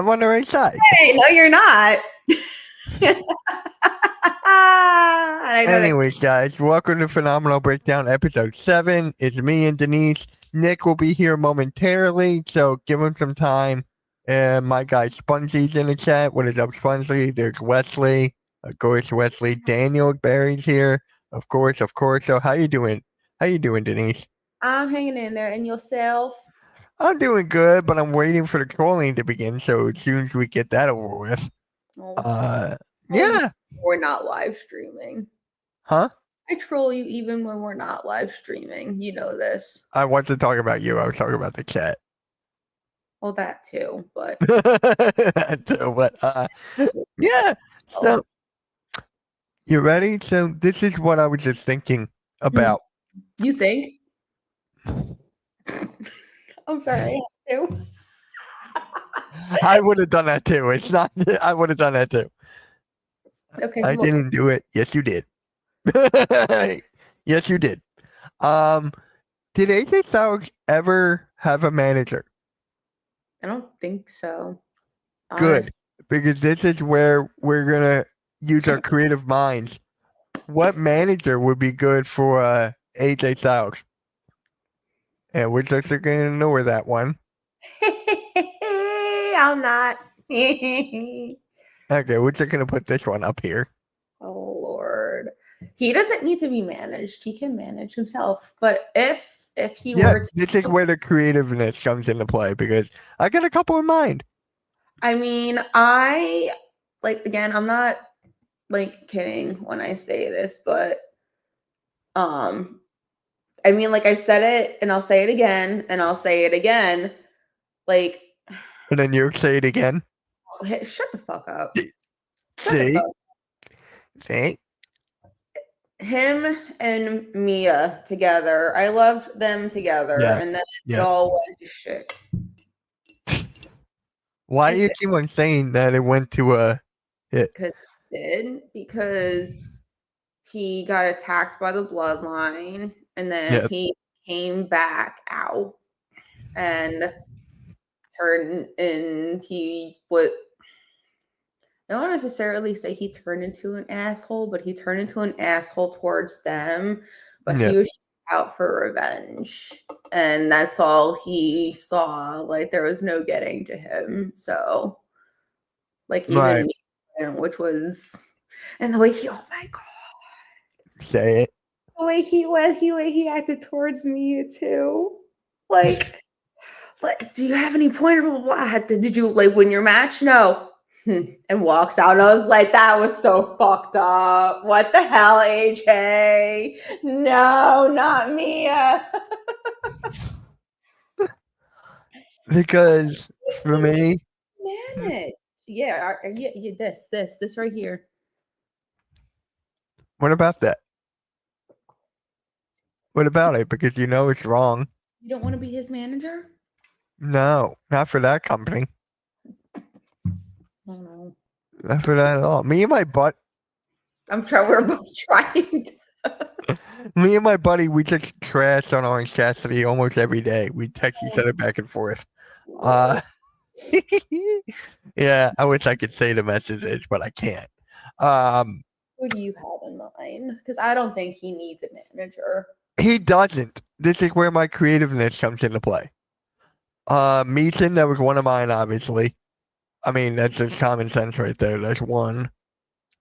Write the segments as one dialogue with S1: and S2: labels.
S1: I'm on the right side.
S2: Hey, no, you're not. I know that.
S1: Anyways, guys, welcome to Phenomenal Breakdown episode 7. It's me and Denise. Nick will be here momentarily, so give him some time. And my guy Sponsy's in the chat. What is up, Sponsy? There's Wesley. Of course, Wesley. Daniel Barry's here. Of course. So how you doing? How you doing, Denise?
S2: I'm hanging in there. And yourself?
S1: I'm doing good, but I'm waiting for the trolling to begin, so as soon as we get that over with. Yeah.
S2: We're not live streaming.
S1: Huh?
S2: I troll you even when we're not live streaming. You know this.
S1: I want to talk about you. I was talking about the chat.
S2: Well, that too, but
S1: yeah. So you ready? So this is what I was just thinking about.
S2: You think? I'm sorry, I have to.
S1: I would have done that too. It's not. I would have done that too.
S2: Okay.
S1: I didn't do it. Yes, you did. Yes, you did. Did AJ Styles ever have a manager?
S2: I don't think so.
S1: Good, because this is where we're gonna use our creative minds. What manager would be good for AJ Styles? And we're just going to ignore that one.
S2: I'm not.
S1: Okay, we're just going to put this one up here.
S2: Oh, Lord. He doesn't need to be managed. He can manage himself. But if he were to...
S1: This is where the creativeness comes into play, because I got a couple in mind.
S2: I mean, again, I'm not, kidding when I say this, but, I mean, I said it, and I'll say it again, and I'll say it again,
S1: And then you say it again?
S2: Oh, hey, shut the fuck up.
S1: See?
S2: Him and Mia together, I loved them together, and then it all went to shit.
S1: Why do you keep on saying that it went to a hit?
S2: Because he got attacked by the bloodline, and then he came back out and he would... I don't necessarily say he turned into an asshole, but he turned into an asshole towards them. But he was out for revenge, and that's all he saw. There was no getting to him. So, even which was, and the way he, oh my god,
S1: say it.
S2: The way he acted towards me too. Do you have any point of did you win your match? No. And walks out. And I was like, that was so fucked up. What the hell, AJ? No, not Mia.
S1: Because for me,
S2: yeah, this right here.
S1: What about that? What about it? Because you know it's wrong.
S2: You don't want to be his manager?
S1: No, not for that company.
S2: Oh no.
S1: Not for that at all. Me and my butt.
S2: We're both trying to.
S1: Me and my buddy, we just trash on Orange Cassidy almost every day. We text each other back and forth. Yeah, I wish I could say the messages, but I can't.
S2: Who do you have in mind? Because I don't think he needs a manager.
S1: He doesn't. This is where my creativeness comes into play. Meason, that was one of mine, obviously. I mean, that's just common sense right there. That's one.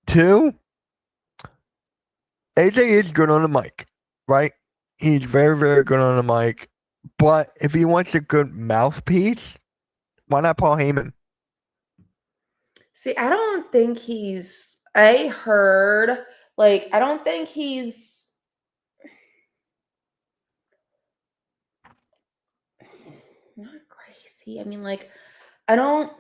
S1: 2, AJ is good on the mic, right? He's very, very good on the mic. But if he wants a good mouthpiece, why not Paul Heyman?
S2: See, I don't think he's... I heard, I don't think he's... not crazy. I mean, I don't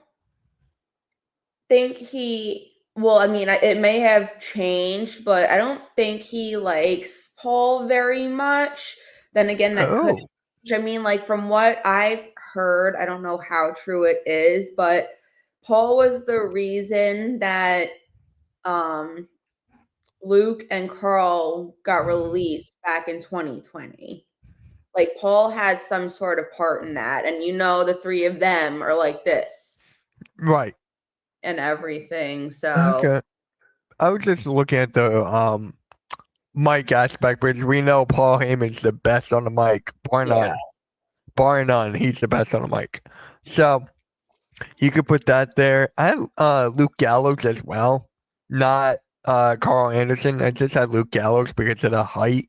S2: think he... Well, I mean, it may have changed, but I don't think he likes Paul very much. Then again, that could... I mean, from what I've heard, I don't know how true it is, but Paul was the reason that Luke and Carl got released back in 2020. Paul had some sort of part in that, and the three of them are like this.
S1: Right.
S2: and everything. So
S1: Okay. I was just looking at the mic aspect, because we know Paul Heyman's the best on the mic, bar
S2: yeah,
S1: none. Bar none, he's the best on the mic. So you could put that there. I had Luke Gallows as well, not Carl Anderson. I just had Luke Gallows because of the height,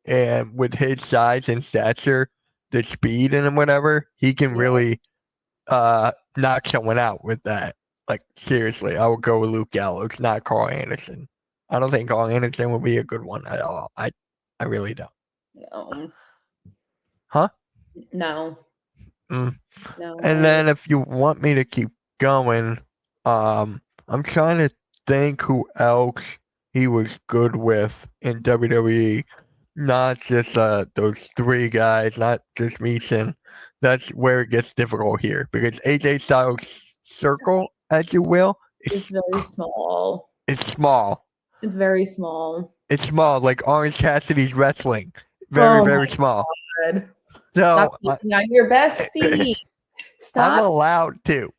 S1: and with his size and stature, the speed and whatever, he can
S2: Yeah.
S1: really knock someone out with that. Like seriously, I would go with Luke Gallows, not Carl Anderson. I don't think Carl Anderson would be a good one at all. I really don't. Huh?
S2: No.
S1: Mm.
S2: No.
S1: And then if you want me to keep going, I'm trying to think who else he was good with in WWE. Not just those three guys, not just Meeson. That's where it gets difficult here because AJ Styles' circle, as you will,
S2: It's very small.
S1: It's small.
S2: It's very small.
S1: It's small, like Orange Cassidy's wrestling. Very, very small.
S2: God.
S1: So
S2: Stop hating on your bestie. Stop.
S1: I'm allowed to.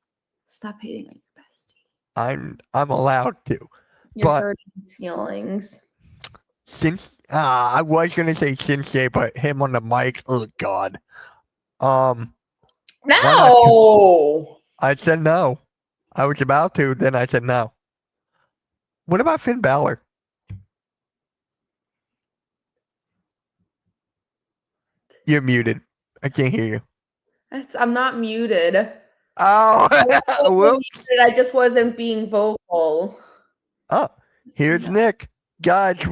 S2: Stop hating on your bestie.
S1: I'm allowed to.
S2: You're
S1: But
S2: hurting his feelings.
S1: since I was gonna say Shinsuke, but him on the mic, oh god.
S2: No.
S1: I said no. I was about to, then I said no. What about Finn Balor? You're muted. I can't hear you.
S2: I'm not muted.
S1: Oh,
S2: I just wasn't being vocal.
S1: Oh, here's Nick. Guys,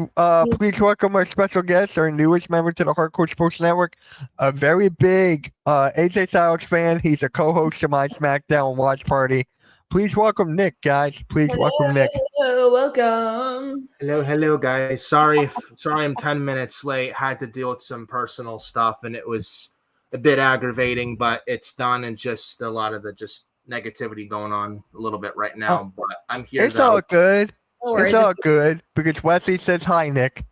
S1: please welcome our special guest, our newest member to the Hardcore Sports Network, a very big AJ Styles fan. He's a co-host of my SmackDown Watch Party. Please welcome Nick, guys. Please welcome Nick.
S2: Hello, welcome.
S3: Hello, guys. Sorry, I'm 10 minutes late. Had to deal with some personal stuff, and it was a bit aggravating, but it's done, and just a lot of the negativity going on a little bit right now. But I'm here.
S1: It's all good. It's all good because Wesley says hi, Nick.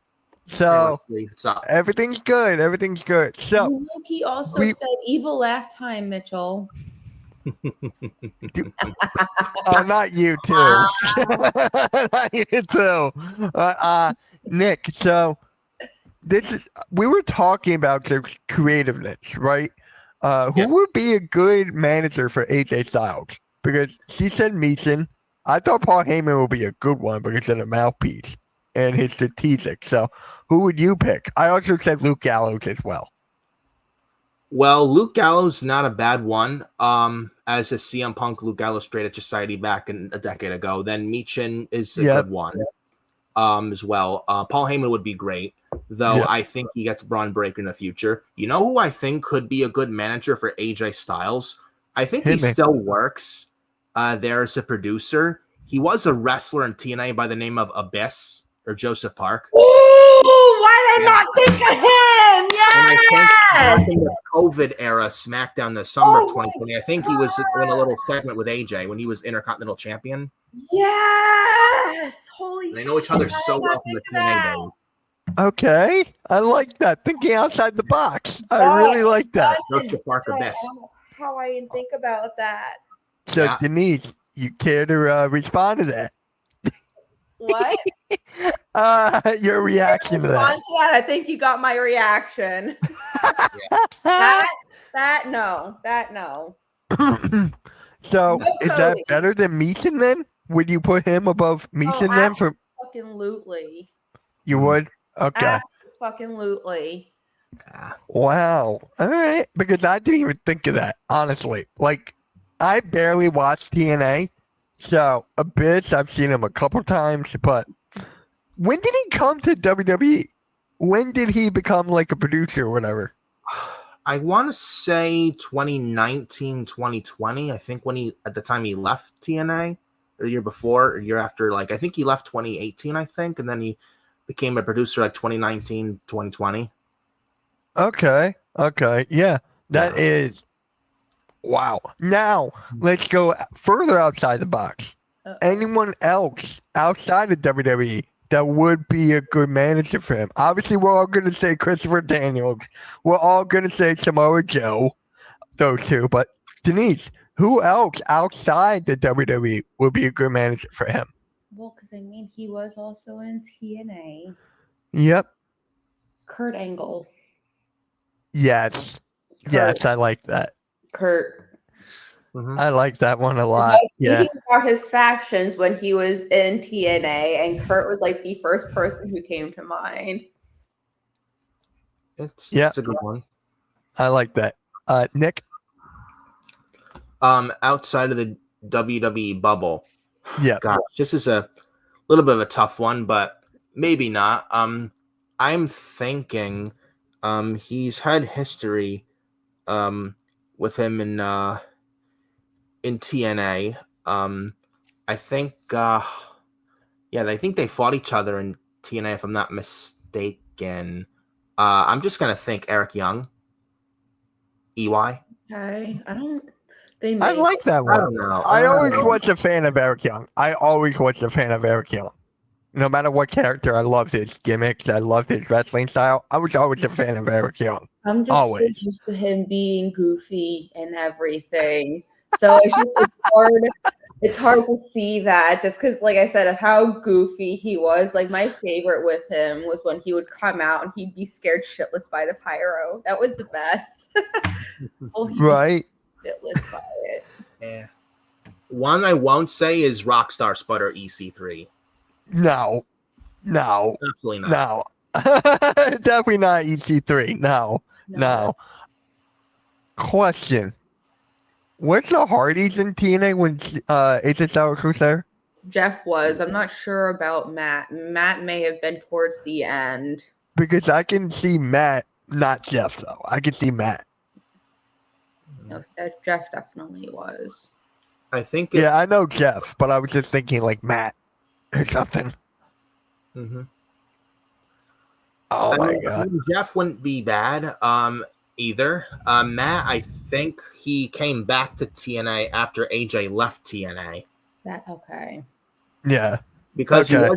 S1: So
S3: hey, what's up?
S1: Everything's good. Everything's good. So
S2: he also said evil laugh time, Mitchell.
S1: Oh, not you too. Not you too. Nick, so we were talking about the creativeness, right? Who would be a good manager for AJ Styles? Because she said Meeson. I thought Paul Heyman would be a good one because of the mouthpiece and his strategic. So who would you pick? I also said Luke Gallows as well.
S3: Well, Luke Gallows, not a bad one. As a CM Punk, Luke Gallows straight at society back a decade ago. Then Meechin is a good one as well. Paul Heyman would be great, though I think he gets Braun Breaker in the future. You know who I think could be a good manager for AJ Styles? I think he still works there as a producer. He was a wrestler in TNA by the name of Abyss or Joseph Park.
S2: Ooh, why did I not think of him? Yes!
S3: In the COVID era, SmackDown, the summer of 2020, I think he was in a little segment with AJ when he was Intercontinental Champion.
S2: Yes! Holy shit.
S3: They know each other so well from the TNA days.
S1: Okay, I like that. Thinking outside the box. I really like that.
S3: Joseph Park Abyss.
S2: How I didn't think about that.
S1: So, Denise, you care to respond to that?
S2: What?
S1: Your reaction to that.
S2: I think you got my reaction. That no.
S1: So is that better than Meechin then? Would you put him above Meechin then? For
S2: fucking lootly.
S1: You would? Okay.
S2: Fucking lootly.
S1: Wow. All right. Because I didn't even think of that, honestly. Like, I barely watch TNA. So, Abyss, I've seen him a couple times, but when did he come to WWE? When did he become like a producer or whatever?
S3: I want to say 2019, 2020. I think at the time he left TNA, or the year before, or year after, I think he left 2018, I think, and then he became a producer like 2019, 2020.
S1: Okay. Yeah. That is wow. Now, let's go further outside the box. Anyone else outside of WWE that would be a good manager for him? Obviously, we're all going to say Christopher Daniels. We're all going to say Samoa Joe, those two. But, Denise, Who else outside the WWE would be a good manager for him?
S2: Well, because I mean, he was also in TNA.
S1: Yep.
S2: Kurt Angle.
S1: Yes.
S2: Kurt.
S1: Yes, I like that.
S2: Kurt.
S3: Mhm.
S1: I like that one a
S2: 'Cause
S1: lot.
S2: I was
S1: Yeah.
S2: thinking about his factions when he was in TNA, and Kurt was like the first person who came to mind.
S3: It's
S1: Yeah.
S3: a good one.
S1: I like that. Nick?
S3: Outside of the WWE bubble,
S1: Yeah.
S3: gosh, this is a little bit of a tough one, but maybe not. I'm thinking he's had history with him in TNA. I think I think they fought each other in TNA if I'm not mistaken. I'm just gonna think Eric Young. EY.
S2: Okay, I don't.
S1: I like that
S3: I
S1: one.
S3: don't know.
S1: I always was a fan of Eric Young. I always was a fan of Eric Young. No matter what character, I loved his gimmicks. I loved his wrestling style. I was always a fan of Eric Young.
S2: I'm just so
S1: Always.
S2: used to him being goofy and everything. So it's hard to see that just because, like I said, of how goofy he was. Like my favorite with him was when he would come out and he'd be scared shitless by the pyro. That was the best. Oh, he'd be
S1: Right?
S2: shitless by it.
S3: Yeah. One I won't say is Rockstar Sputter EC3.
S1: No.
S3: Absolutely not.
S1: No. Definitely not EC3. No. Question. What's the Hardys in TNA when AJ Styles was there?
S2: Jeff was. I'm not sure about Matt. Matt may have been towards the end.
S1: Because I can see Matt, not Jeff, though. I can see Matt.
S2: No, Jeff definitely was.
S3: I think.
S1: Yeah, I know Jeff, but I was just thinking like Matt or something.
S3: Mm-hmm.
S1: Oh my God.
S3: Jeff wouldn't be bad. Either. Matt, I think he came back to TNA after AJ left TNA.
S2: That okay.
S1: Yeah.
S3: Because
S1: Okay.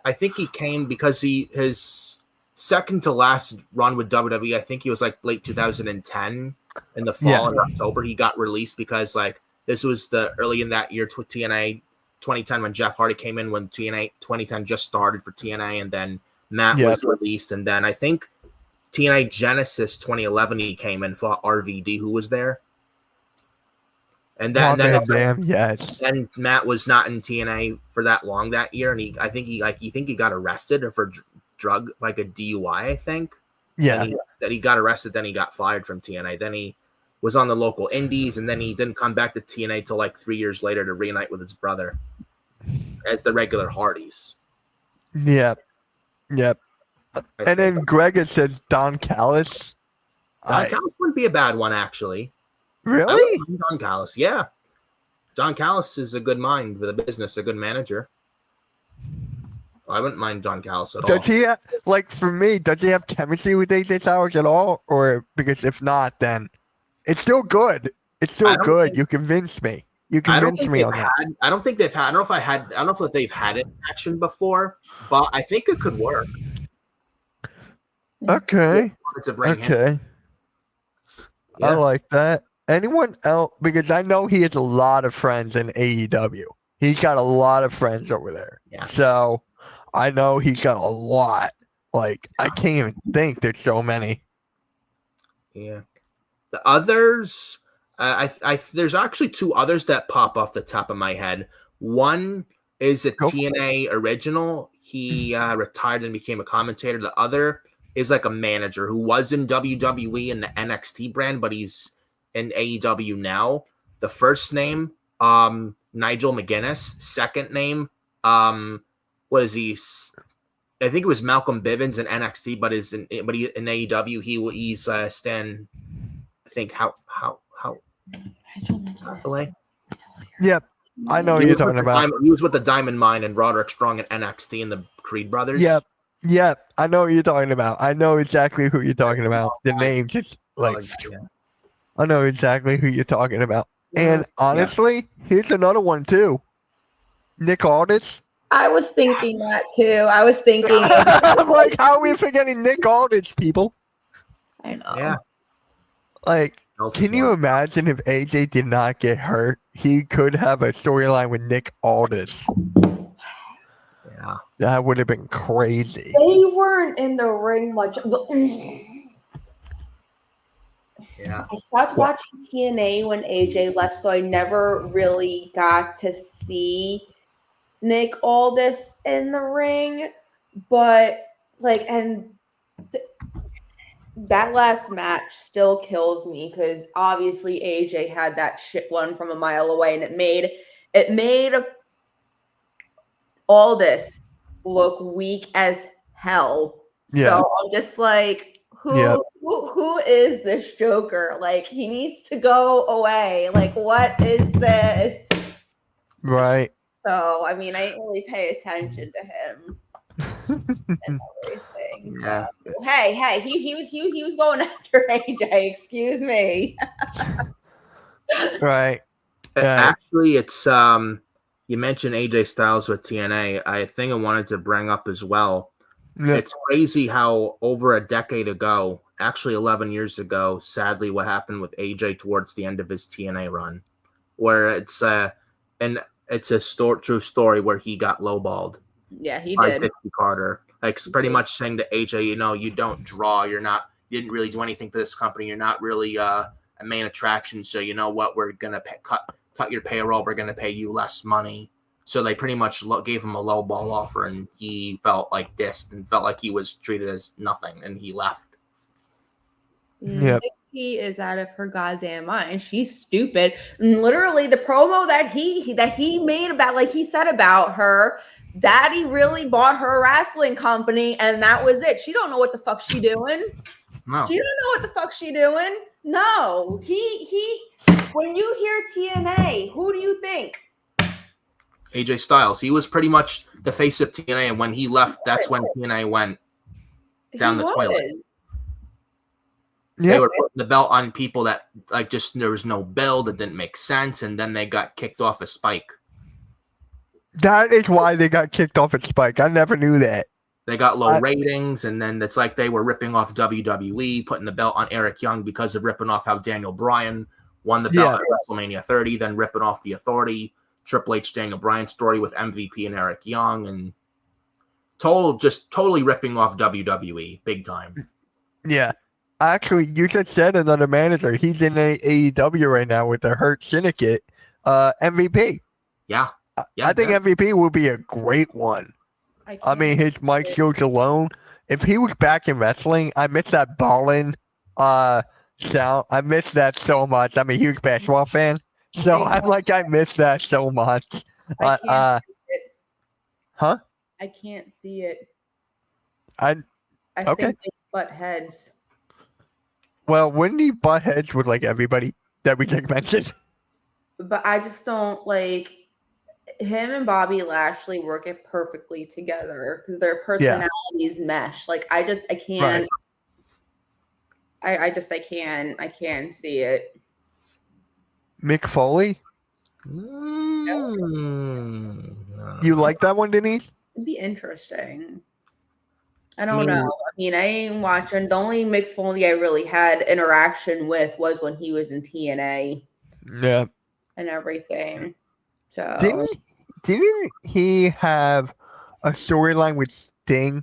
S3: I think he came because his second to last run with WWE, I think he was like late 2010 in the fall in October. He got released because like this was the early in that year to TNA 2010 when Jeff Hardy came in when TNA 2010 just started for TNA, and then Matt was released, and then I think TNA Genesis 2011 he came in for RVD who was there. And then and Matt was not in TNA for that long that year, and I think he got arrested for drug like a DUI, I think.
S1: Yeah.
S3: That he got arrested, then he got fired from TNA. Then he was on the local indies, and then he didn't come back to TNA till like 3 years later to reunite with his brother as the regular Hardys.
S1: Yep. And then Greg had said Don Callis.
S3: Don Callis wouldn't be a bad one, actually.
S1: Really?
S3: Don Callis, yeah. Don Callis is a good mind for the business, a good manager. I wouldn't mind Don Callis at all.
S1: Does he for me, does he have chemistry with AJ Styles at all? Or because if not, then it's still good. It's still good. You convinced me. You convinced me on that.
S3: I don't think they've had. I don't know if they've had an action before, but I think it could work.
S1: Okay.
S3: To bring him.
S1: Yeah. I like that. Anyone else? Because I know he has a lot of friends in AEW. He's got a lot of friends over there.
S3: Yes.
S1: So I know he's got a lot. Like I can't even think. There's so many.
S3: Yeah. The others, there's actually two others that pop off the top of my head. One is a TNA original. He retired and became a commentator. The other is like a manager who was in WWE in the NXT brand, but he's in AEW now. The first name, Nigel McGuinness. Second name, what is he? I think it was Malcolm Bivens in NXT, but in AEW he's Stan. I think how Hathaway.
S1: Yep, I know who you're talking about.
S3: He was with the Diamond Mine and Roderick Strong in NXT and the Creed brothers.
S1: Yep, I know what you're talking about. I know exactly who you're talking about. The name just I know exactly who you're talking about. And honestly, here's another one too. Nick Aldis.
S2: I was thinking that too. I was thinking.
S1: I'm like, how are we forgetting Nick Aldis, people?
S2: I know.
S3: Yeah.
S1: Like, Can you imagine if AJ did not get hurt? He could have a storyline with Nick Aldis.
S3: Yeah.
S1: That would have been crazy.
S2: They weren't in the ring much.
S3: Yeah.
S2: I stopped watching TNA when AJ left, so I never really got to see Nick Aldis in the ring. But that last match still kills me because obviously AJ had that shit one from a mile away, and it made Aldis look weak as hell.
S1: Yeah.
S2: So I'm just like, who is this Joker? Like, he needs to go away. Like, what is this?
S1: Right.
S2: So I mean, I didn't really pay attention to him and everything.
S3: Yeah.
S2: So hey, he was going after AJ. Excuse me.
S1: Right.
S3: Actually, it's you mentioned AJ Styles with TNA. I think I wanted to bring up as well. Yeah. It's crazy how over a decade ago, actually 11 years ago, sadly, what happened with AJ towards the end of his TNA run, where it's a true story where he got lowballed.
S2: Yeah, he
S3: by
S2: did.
S3: Dixie Carter, like pretty much saying to AJ, you don't draw, you didn't really do anything for this company, you're not really a main attraction, so you know what, we're gonna cut your payroll, we're gonna pay you less money. So they pretty much gave him a low ball offer, and he felt like dissed and felt like he was treated as nothing, and he left.
S2: Yep. Dixie is out of her goddamn mind. She's stupid. And literally, the promo that he made about, like he said about her, Daddy really bought her a wrestling company, and that was it. She don't know what the fuck she doing.
S3: No.
S2: She don't know what the fuck she doing. No. He. When you hear TNA, who do you think?
S3: AJ Styles. He was pretty much the face of TNA, and when he left, that's when TNA went down the toilet. They were putting the belt on people that there was no build, it didn't make sense, and then they got kicked off a Spike.
S1: That is why they got kicked off at Spike. I never knew that.
S3: They got low ratings, and then it's like they were ripping off WWE, putting the belt on Eric Young because of ripping off how Daniel Bryan won the belt at WrestleMania 30, then ripping off the Authority, Triple H, Daniel Bryan story with MVP and Eric Young, and totally ripping off WWE big time.
S1: Yeah. Actually, you just said another manager. He's in AEW right now with the Hurt Syndicate. MVP.
S3: Yeah.
S1: I think MVP would be a great one. I mean, his mic skills alone. If he was back in wrestling, I miss that ballin' sound. I miss that so much. I'm a huge basketball fan, so I miss that so much.
S2: Huh?
S1: I
S2: can't see it.
S1: I
S2: think they butt heads.
S1: Well, wouldn't he butt heads with everybody that we just mentioned?
S2: But I just don't like him and Bobby Lashley work it perfectly together because their personalities mesh. I can't. Right. I can't see it.
S1: Mick Foley? You like that one, Denise?
S2: It'd be interesting. I don't know. I mean, I ain't watching. The only Mick Foley I really had interaction with was when he was in TNA.
S1: Yeah.
S2: And everything. So
S1: didn't he have a storyline with Sting?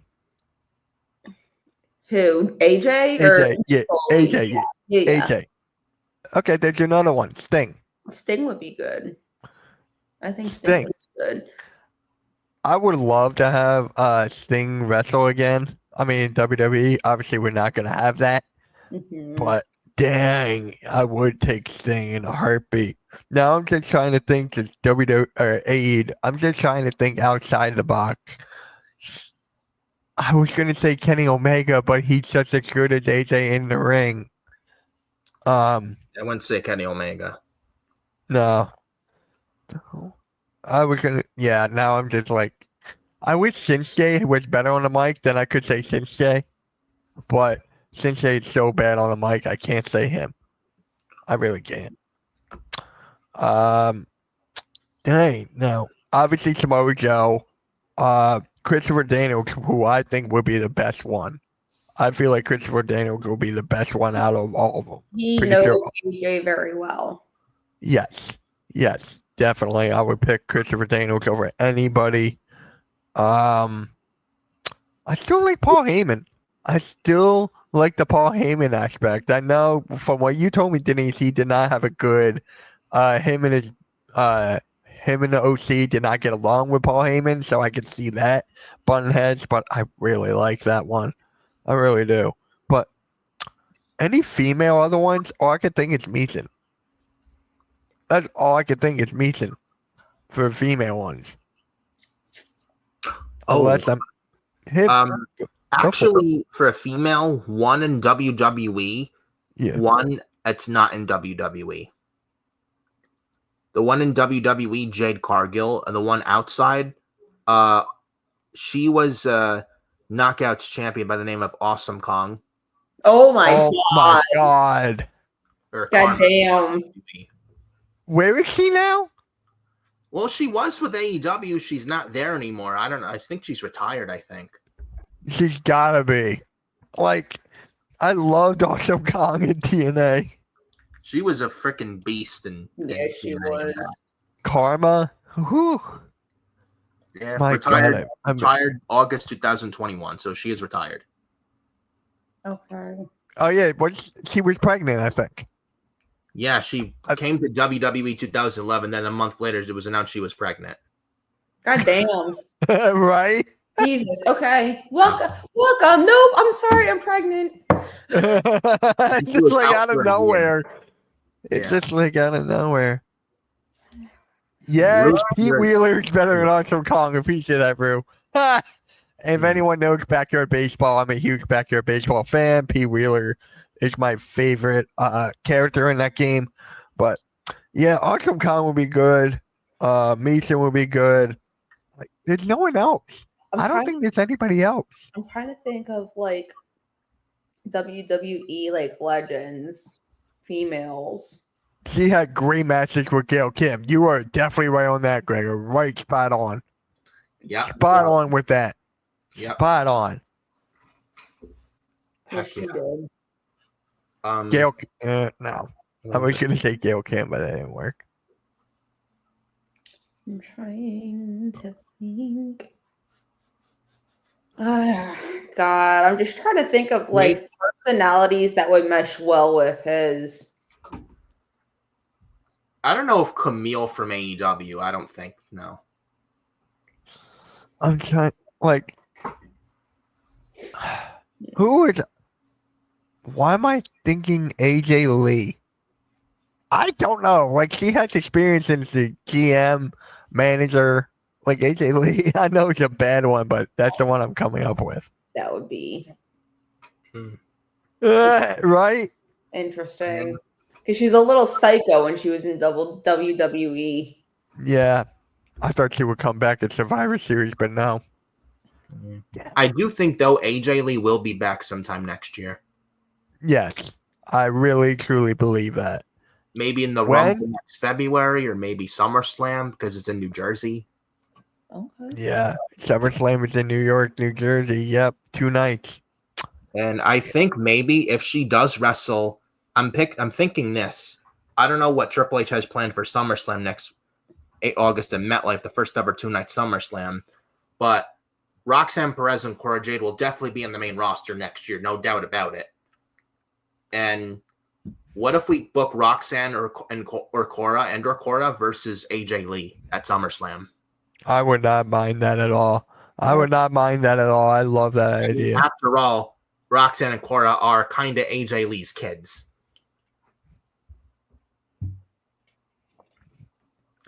S2: Who? AJ?
S1: AJ, yeah. AJ, yeah. AJ. Okay, there's another one. Sting.
S2: Sting would be good. I think Sting would be good.
S1: I would love to have Sting wrestle again. I mean, WWE, obviously we're not going to have that.
S2: Mm-hmm.
S1: But dang, I would take Sting in a heartbeat. Now I'm just trying to think just WWE or AEW. I'm just trying to think outside the box. I was going to say Kenny Omega, but he's just as good as AJ in the ring.
S3: I wouldn't say Kenny Omega.
S1: No. I was gonna, now I'm just I wish Shinsuke was better on the mic, then I could say Shinsuke. But Shinsuke is so bad on the mic, I can't say him. I really can't. Dang, no. Obviously, Samoa Joe. Christopher Daniels, who I think would be the best one. I feel like Christopher Daniels will be the best one out of all of them.
S2: He
S1: Pretty
S2: knows
S1: sure.
S2: AJ very well.
S1: Yes, definitely. I would pick Christopher Daniels over anybody. I still like Paul Heyman. I still like the Paul Heyman aspect. I know from what you told me, Denise, he did not have a good. Him and the OC did not get along with Paul Heyman, so I could see that button heads. But I really like that one. I really do. But any female other ones, all I could think is Meeson. That's all I could think is Meeson for female ones. Unless I'm hip.
S3: Actually, for a female, one in WWE, one that's not in WWE. The one in WWE, Jade Cargill, and the one outside, she was Knockouts champion by the name of Awesome Kong.
S2: Oh my
S1: god.
S2: God damn.
S1: Where is she now?
S3: Well, she was with AEW. She's not there anymore. I don't know. I think she's retired, I think.
S1: She's gotta be. Like, I loved Awesome Kong in TNA.
S3: She was a freaking beast in
S2: she was.
S1: Karma. Whew.
S3: Yeah,
S1: my
S3: retired,
S1: God.
S3: Retired August 2021, so she is retired.
S2: Okay.
S1: Oh yeah, she was pregnant, I think.
S3: Yeah, she came to WWE 2011. Then a month later, it was announced she was pregnant.
S2: God damn.
S1: Right?
S2: Jesus. Okay. Welcome. Nope. I'm sorry. I'm pregnant.
S1: It's just like out of nowhere. It's just like out of nowhere. Yeah, Pete Wheeler's better than Awesome Kong if he said that, bro. If anyone knows Backyard Baseball, I'm a huge Backyard Baseball fan. Pete Wheeler is my favorite character in that game. But yeah, Awesome Kong will be good. Mason will be good. Like, there's no one else. I don't think there's anybody else.
S2: I'm trying to think of like WWE like legends, females.
S1: She had great matches with Gail Kim. You are definitely right on that, Gregor. Right, spot on.
S3: Yeah.
S1: Spot on with that.
S3: Yeah.
S1: Spot on.
S2: Yes, she did.
S1: Gail, no. I was going to say Gail Kim, but that didn't work.
S2: I'm trying to think. God, I'm just trying to think of like personalities that would mesh well with his.
S3: I don't know if Camille from AEW. I don't think. No.
S1: I'm trying, like, who is, why am I thinking AJ Lee? I don't know. Like, she has experience as the GM, manager. Like, AJ Lee, I know it's a bad one, but that's the one I'm coming up with.
S2: That would be.
S1: Right?
S2: Interesting. Because she's a little psycho when she was in WWE.
S1: Yeah. I thought she would come back at Survivor Series, but no.
S3: I do think, though, AJ Lee will be back sometime next year.
S1: Yes. I really, truly believe that.
S3: Maybe in the Rumble next February, or maybe SummerSlam, because it's in New Jersey.
S2: Okay.
S1: Yeah. SummerSlam is in New York, New Jersey. Yep. 2 nights.
S3: And I think maybe if she does wrestle, I'm thinking this. I don't know what Triple H has planned for SummerSlam next August in MetLife, the first ever 2-night SummerSlam. But Roxanne Perez and Cora Jade will definitely be in the main roster next year, no doubt about it. And what if we book Roxanne or Cora versus AJ Lee at SummerSlam?
S1: I would not mind that at all. I would not mind that at all. I love that idea.
S3: After all, Roxanne and Cora are kind of AJ Lee's kids.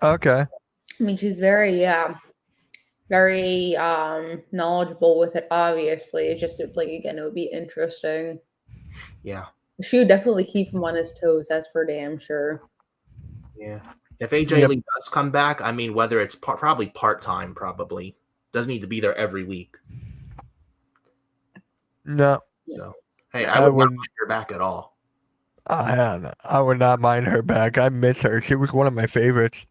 S1: Okay.
S2: I mean, she's very knowledgeable with it, obviously. It's just like, again, it would be interesting.
S3: Yeah.
S2: She would definitely keep him on his toes, that's for damn sure.
S3: Yeah. If AJ Lee does come back, I mean, whether it's probably part-time, probably. Doesn't need to be there every week.
S1: No.
S3: So, hey, I would not mind her back at all.
S1: I would not mind her back. I miss her. She was one of my favorites.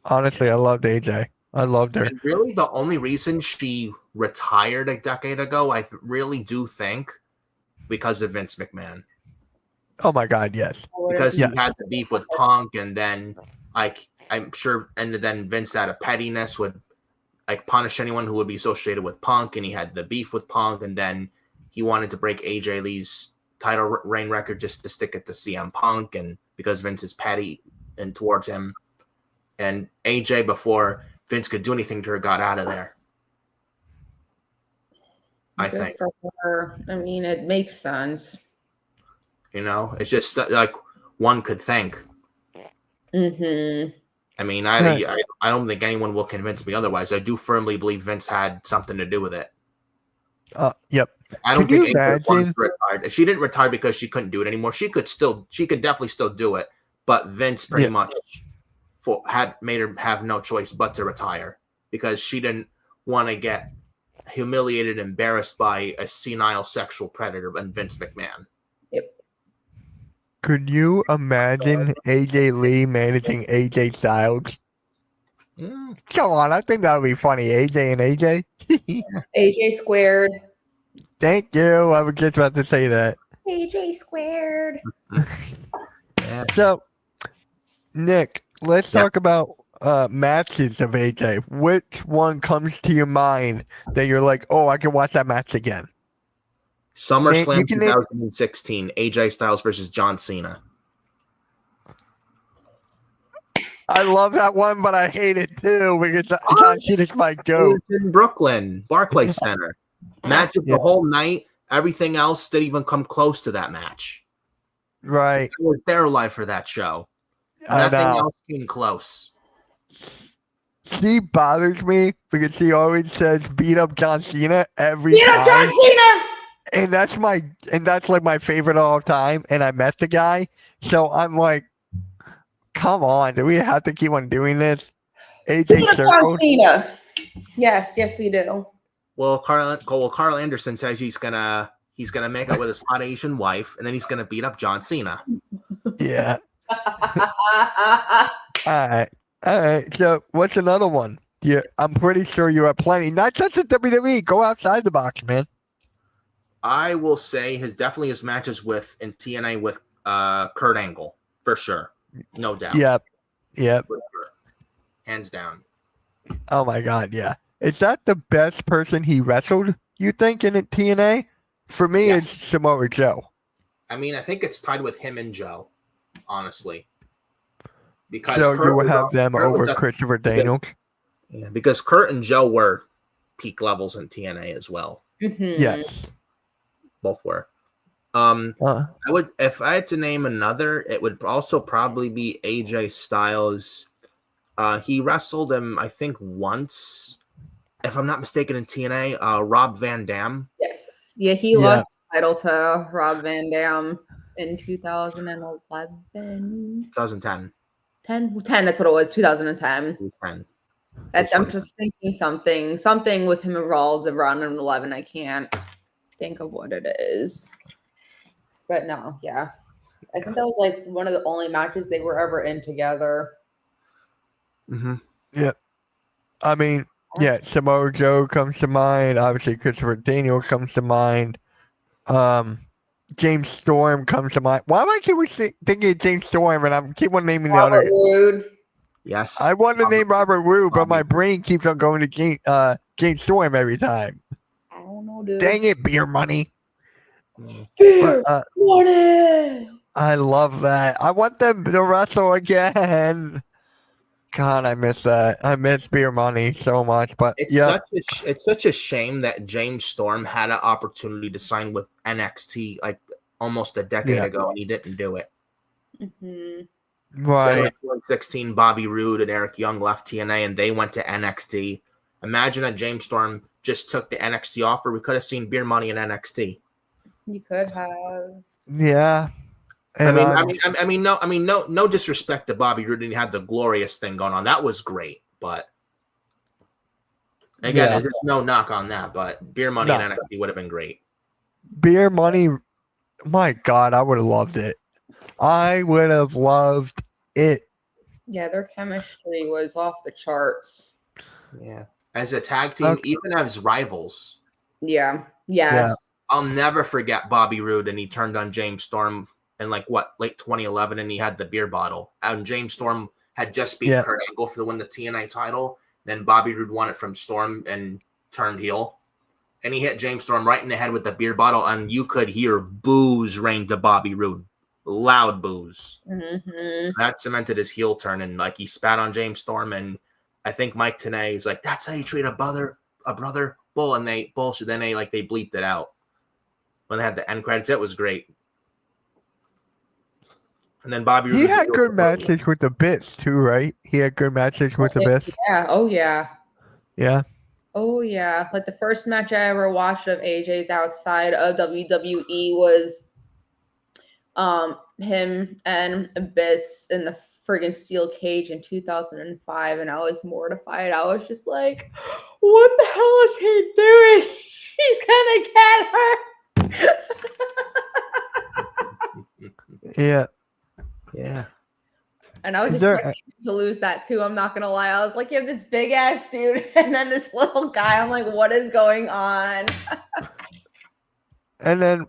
S1: Honestly, I loved AJ. I loved her.
S3: And really, the only reason she retired a decade ago, I really do think, because of Vince McMahon.
S1: Oh my God, yes.
S3: Because he
S1: Yes.
S3: had the beef with Punk, and then I'm sure, and then Vince out of pettiness would punish anyone who would be associated with Punk, and he had the beef with Punk, and then he wanted to break AJ Lee's title reign record just to stick it to CM Punk, and because Vince is petty and towards him, and AJ, before Vince could do anything to her, got out of there. I
S2: Good
S3: think.
S2: for her. I mean, it makes sense.
S3: It's just like one could think.
S2: Mm-hmm.
S3: I mean, I don't think anyone will convince me otherwise. I do firmly believe Vince had something to do with it.
S1: Yep.
S3: I don't
S1: Can you
S3: think
S1: imagine?
S3: retired. She didn't retire because she couldn't do it anymore. She could definitely still do it, but Vince pretty much had made her have no choice but to retire because she didn't want to get humiliated, embarrassed by a senile sexual predator and Vince McMahon.
S2: Yep.
S1: Could you imagine AJ Lee managing AJ Styles? Come on, I think that would be funny. AJ and AJ.
S2: AJ squared.
S1: Thank you. I was just about to say that.
S2: AJ squared.
S3: Yeah.
S1: So, Nick, let's talk about matches of AJ. Which one comes to your mind that you're like, oh, I can watch that match again?
S3: SummerSlam 2016, AJ Styles versus John Cena.
S1: I love that one, but I hate it too because John Cena's my goat.
S3: It was in Brooklyn, Barclays Center. Match of the whole night. Everything else didn't even come close to that match.
S1: Right.
S3: I was there live for that show. Nothing else came close.
S1: She bothers me because she always says beat up John Cena every time.
S2: Beat up John Cena!
S1: And that's like my favorite of all time. And I met the guy. So I'm like, come on, do we have to keep on doing this? AJ
S2: John Cena. Yes, we do.
S3: Well, Carl Anderson says he's gonna make up with his hot Asian wife, and then he's gonna beat up John Cena.
S1: Yeah. All right. So what's another one? Yeah, I'm pretty sure you have plenty. Not just at WWE. Go outside the box, man.
S3: I will say definitely his matches in TNA with Kurt Angle for sure, no doubt.
S1: Yep.
S3: Hands down.
S1: Oh my God, yeah. Is that the best person he wrestled? You think in TNA? For me, it's Samoa Joe.
S3: I mean, I think it's tied with him and Joe, honestly. Because
S1: so you would have them over Christopher Daniels.
S3: Yeah, because Kurt and Joe were peak levels in TNA as well.
S2: Mm-hmm.
S1: Yes.
S3: Both were. I would, if I had to name another, it would also probably be AJ Styles. He wrestled him, I think, once, if I'm not mistaken, in TNA. Rob Van Dam.
S2: Yes. Yeah, he lost the title to Rob Van Dam in 2011.
S3: 2010.
S2: 10, that's what it was. 2010.
S3: 10.
S2: I'm just thinking something with him involved around 11. I can't think of what it is, but no, I think that was like one of the only matches they were ever in together.
S3: Mm-hmm.
S1: Yeah, I mean, Samoa Joe comes to mind. Obviously, Christopher Daniels comes to mind. James Storm comes to mind. Why am I keep thinking of James Storm and I'm keep on naming
S2: Robert
S1: the other?
S2: Roode.
S3: Yes.
S1: I want to name Robert Roode, but my brain keeps on going to James Storm every time.
S2: I don't know, dude.
S1: Dang it, beer money.
S2: Beer money.
S1: I love that. I want them to wrestle again. God, I miss that. I miss beer money so much. But
S3: it's such a shame that James Storm had an opportunity to sign with NXT like almost a decade ago, and he didn't do it.
S2: Mm-hmm.
S1: Right.
S3: In 2016, Bobby Roode and Eric Young left TNA, and they went to NXT. Imagine that James Storm just took the NXT offer. We could have seen beer money in NXT.
S2: You could have.
S1: Yeah. And
S3: no disrespect to Bobby Roode, and he had the glorious thing going on. That was great, but again, there's no knock on that. But beer money in NXT would have been great.
S1: Beer money, my God, I would have loved it. I would have loved it.
S2: Yeah, their chemistry was off the charts.
S3: Yeah. As a tag team, even as rivals.
S2: Yeah. Yes.
S3: I'll never forget Bobby Roode, and he turned on James Storm in late 2011, and he had the beer bottle. And James Storm had just beat Kurt Angle to win the TNA title. Then Bobby Roode won it from Storm and turned heel. And he hit James Storm right in the head with the beer bottle, and you could hear boos rain to Bobby Roode. Loud boos.
S2: Mm-hmm.
S3: That cemented his heel turn, and like he spat on James Storm, and I think Mike Tenay is like, that's how you treat a brother bull, and they bullshit. Then they bleeped it out when they had the end credits. It was great. And then Bobby Roode,
S1: he had good matches with the Bits too, right? He had good matches with the Bits.
S2: Yeah. Oh yeah.
S1: Yeah.
S2: Oh yeah. Like the first match I ever watched of AJ's outside of WWE was him and Abyss in the friggin' steel cage in 2005, and I was mortified. I was just like, what the hell is he doing? He's gonna get her.
S1: Yeah.
S2: And I was expecting him to lose that too. I'm not gonna lie. I was like, you have this big ass dude and then this little guy. I'm like, what is going on?
S1: And then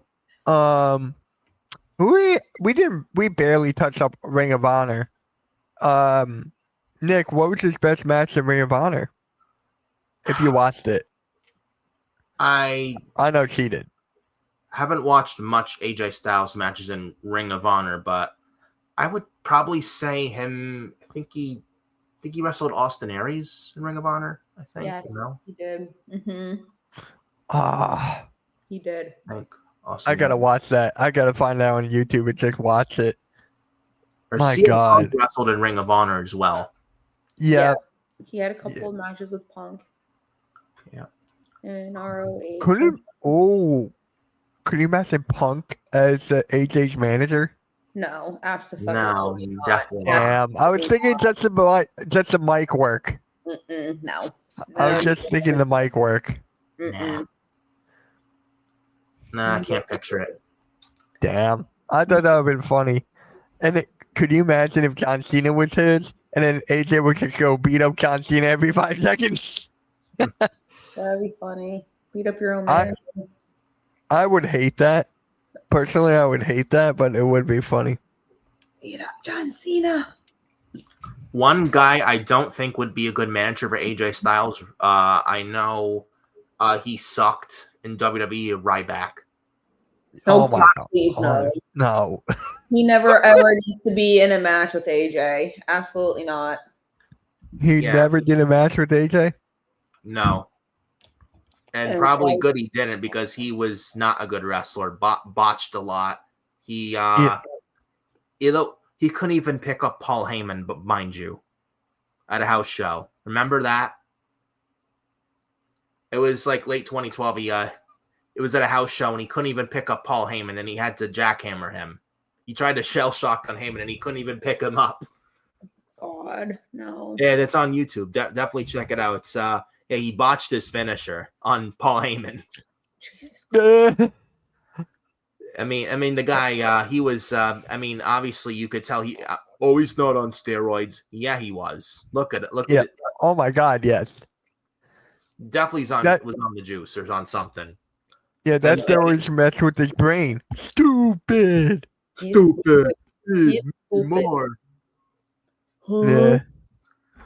S1: we barely touched up Ring of Honor. Nick, what was his best match in Ring of Honor? If you watched it. I know she did.
S3: Haven't watched much AJ Styles matches in Ring of Honor, but I would probably say him. I think he wrestled Austin Aries in Ring of Honor. I think.
S2: Yes, he did. Mm-hmm. He did.
S1: I gotta watch that. I gotta find that on YouTube and just watch it.
S3: Or
S1: My
S3: CM
S1: God,
S3: Punk wrestled in Ring of Honor as well.
S1: Yeah.
S2: He had a couple of matches with Punk.
S3: Yeah.
S2: And ROH.
S1: Could you imagine Punk as AJ's manager?
S2: No, absolutely.
S3: No, definitely.
S1: Damn, I was thinking just the mic work.
S2: No.
S1: I was just thinking the mic work.
S3: Nah, I can't picture it.
S1: Damn, I thought that would have been funny. And could you imagine if John Cena was his, and then AJ would just go beat up John Cena every 5 seconds?
S2: That'd be funny. Beat up your own man.
S1: I would hate that. Personally, I would hate that, but it would be funny.
S2: Beat up John Cena.
S3: One guy I don't think would be a good manager for AJ Styles. I know he sucked in WWE. Ryback.
S2: Oh my God, please no.
S1: No.
S2: He never ever needs to be in a match with AJ. Absolutely not.
S1: He never did a match with AJ?
S3: No. And probably good he didn't, because he was not a good wrestler. Botched a lot. He couldn't even pick up Paul Heyman, but mind you, at a house show. Remember that? It was like late 2012. It was at a house show, and he couldn't even pick up Paul Heyman, and he had to jackhammer him. He tried to shell shock on Heyman, and he couldn't even pick him up.
S2: God, no.
S3: Yeah, that's on YouTube. Definitely check it out. It's he botched his finisher on Paul Heyman.
S2: Jesus.
S3: I mean, the guy, he was. Obviously, you could tell he's not on steroids. Yeah, he was. Look at it.
S1: Oh my God, yes.
S3: Definitely was on the juice or on something.
S1: Yeah, that steroids mess with his brain. Stupid.
S2: He's stupid.
S3: More.
S1: Yeah.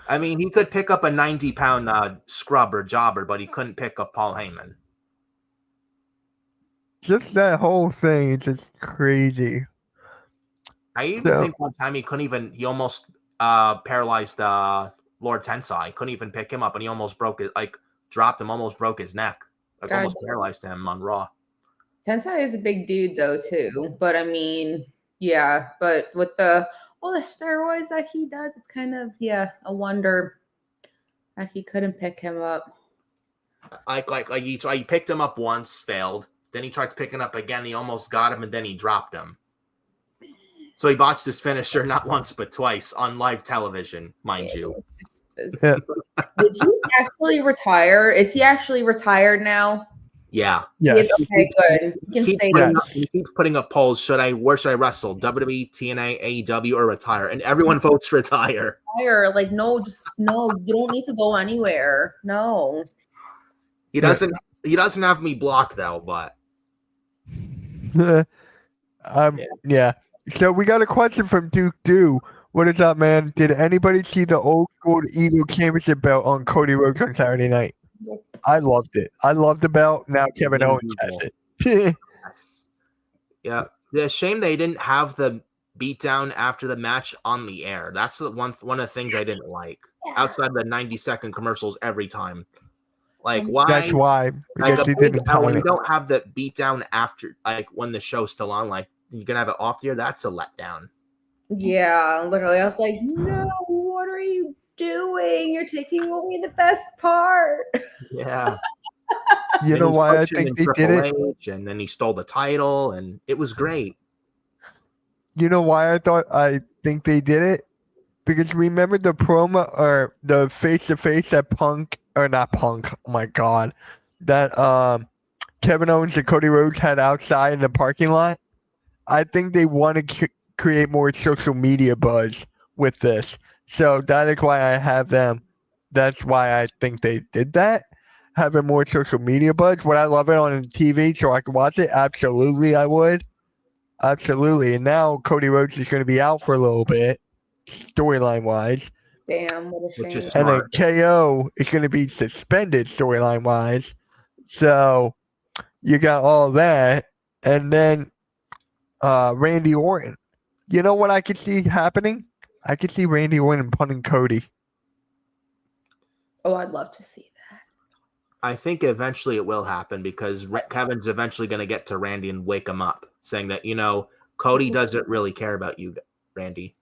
S3: I mean, he could pick up a 90-pound scrub or jobber, but he couldn't pick up Paul Heyman.
S1: Just that whole thing is just crazy.
S3: I even think one time he almost paralyzed Lord Tensai. He couldn't even pick him up, and he almost dropped him, almost broke his neck. Almost paralyzed him on Raw.
S2: Tensai is a big dude, though, too. But, I mean, yeah. But with all the steroids that he does, it's kind of, a wonder that he couldn't pick him up.
S3: He picked him up once, failed. Then he tried to pick him up again. He almost got him, and then he dropped him. So he botched his finisher not once but twice on live television, mind you.
S2: Did he actually retire? Is he actually retired now?
S3: Yeah.
S1: Yes.
S2: Okay, good. You can say that.
S3: He keeps putting up polls. Where should I wrestle? WWE, TNA, AEW, or retire? And everyone votes retire.
S2: Like, no, you don't need to go anywhere. No.
S3: He doesn't have me blocked though, but
S1: yeah. So we got a question from Duke Do. What is up, man? Did anybody see the old school Eagle Championship belt on Cody Rhodes on Saturday night? I loved it. I loved the belt. Now Kevin Owens has it.
S3: Yeah. The shame they didn't have the beatdown after the match on the air. That's one of the things I didn't like. Outside of the 90-second commercials every time. Like, why?
S1: That's why.
S3: Like when you don't have the beatdown after, like when the show's still on, like you're gonna have it off the air. That's a letdown.
S2: Yeah, literally. I was like, no, what are you doing? You're taking away the best part.
S3: Yeah.
S1: You know why I think they did it?
S3: And then he stole the title, and it was great.
S1: You know why I think they did it? Because remember the promo or the face-to-face that oh my god, that Kevin Owens and Cody Rhodes had outside in the parking lot? I think they want to create more social media buzz with this. So that is why I have them. That's why I think they did that. Having more social media buzz. Would I love it on TV so I could watch it? Absolutely, I would. Absolutely. And now Cody Rhodes is going to be out for a little bit, storyline wise.
S2: Damn, what a shame.
S1: And then KO is going to be suspended storyline wise. So you got all that. And then Randy Orton. You know what I could see happening? I could see Randy Orton punting Cody.
S2: Oh, I'd love to see that.
S3: I think eventually it will happen because Kevin's eventually going to get to Randy and wake him up, saying that, Cody doesn't really care about you, Randy.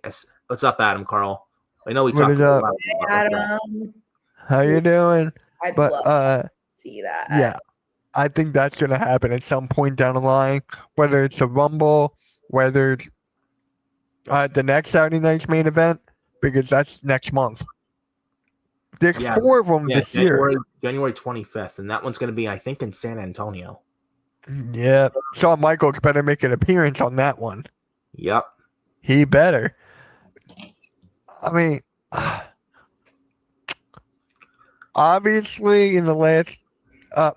S3: Yes. What's up, Adam Carl? I know we talked about
S2: Adam.
S1: How you doing?
S2: I'd love to see that.
S1: Yeah. I think that's going to happen at some point down the line, whether it's a Rumble, whether it's the next Saturday night's main event, because that's next month. There's 4 of them this year.
S3: January 25th, and that one's going to be, I think, in San Antonio.
S1: Yeah. Shawn Michaels better make an appearance on that one.
S3: Yep.
S1: He better. I mean, obviously in the last...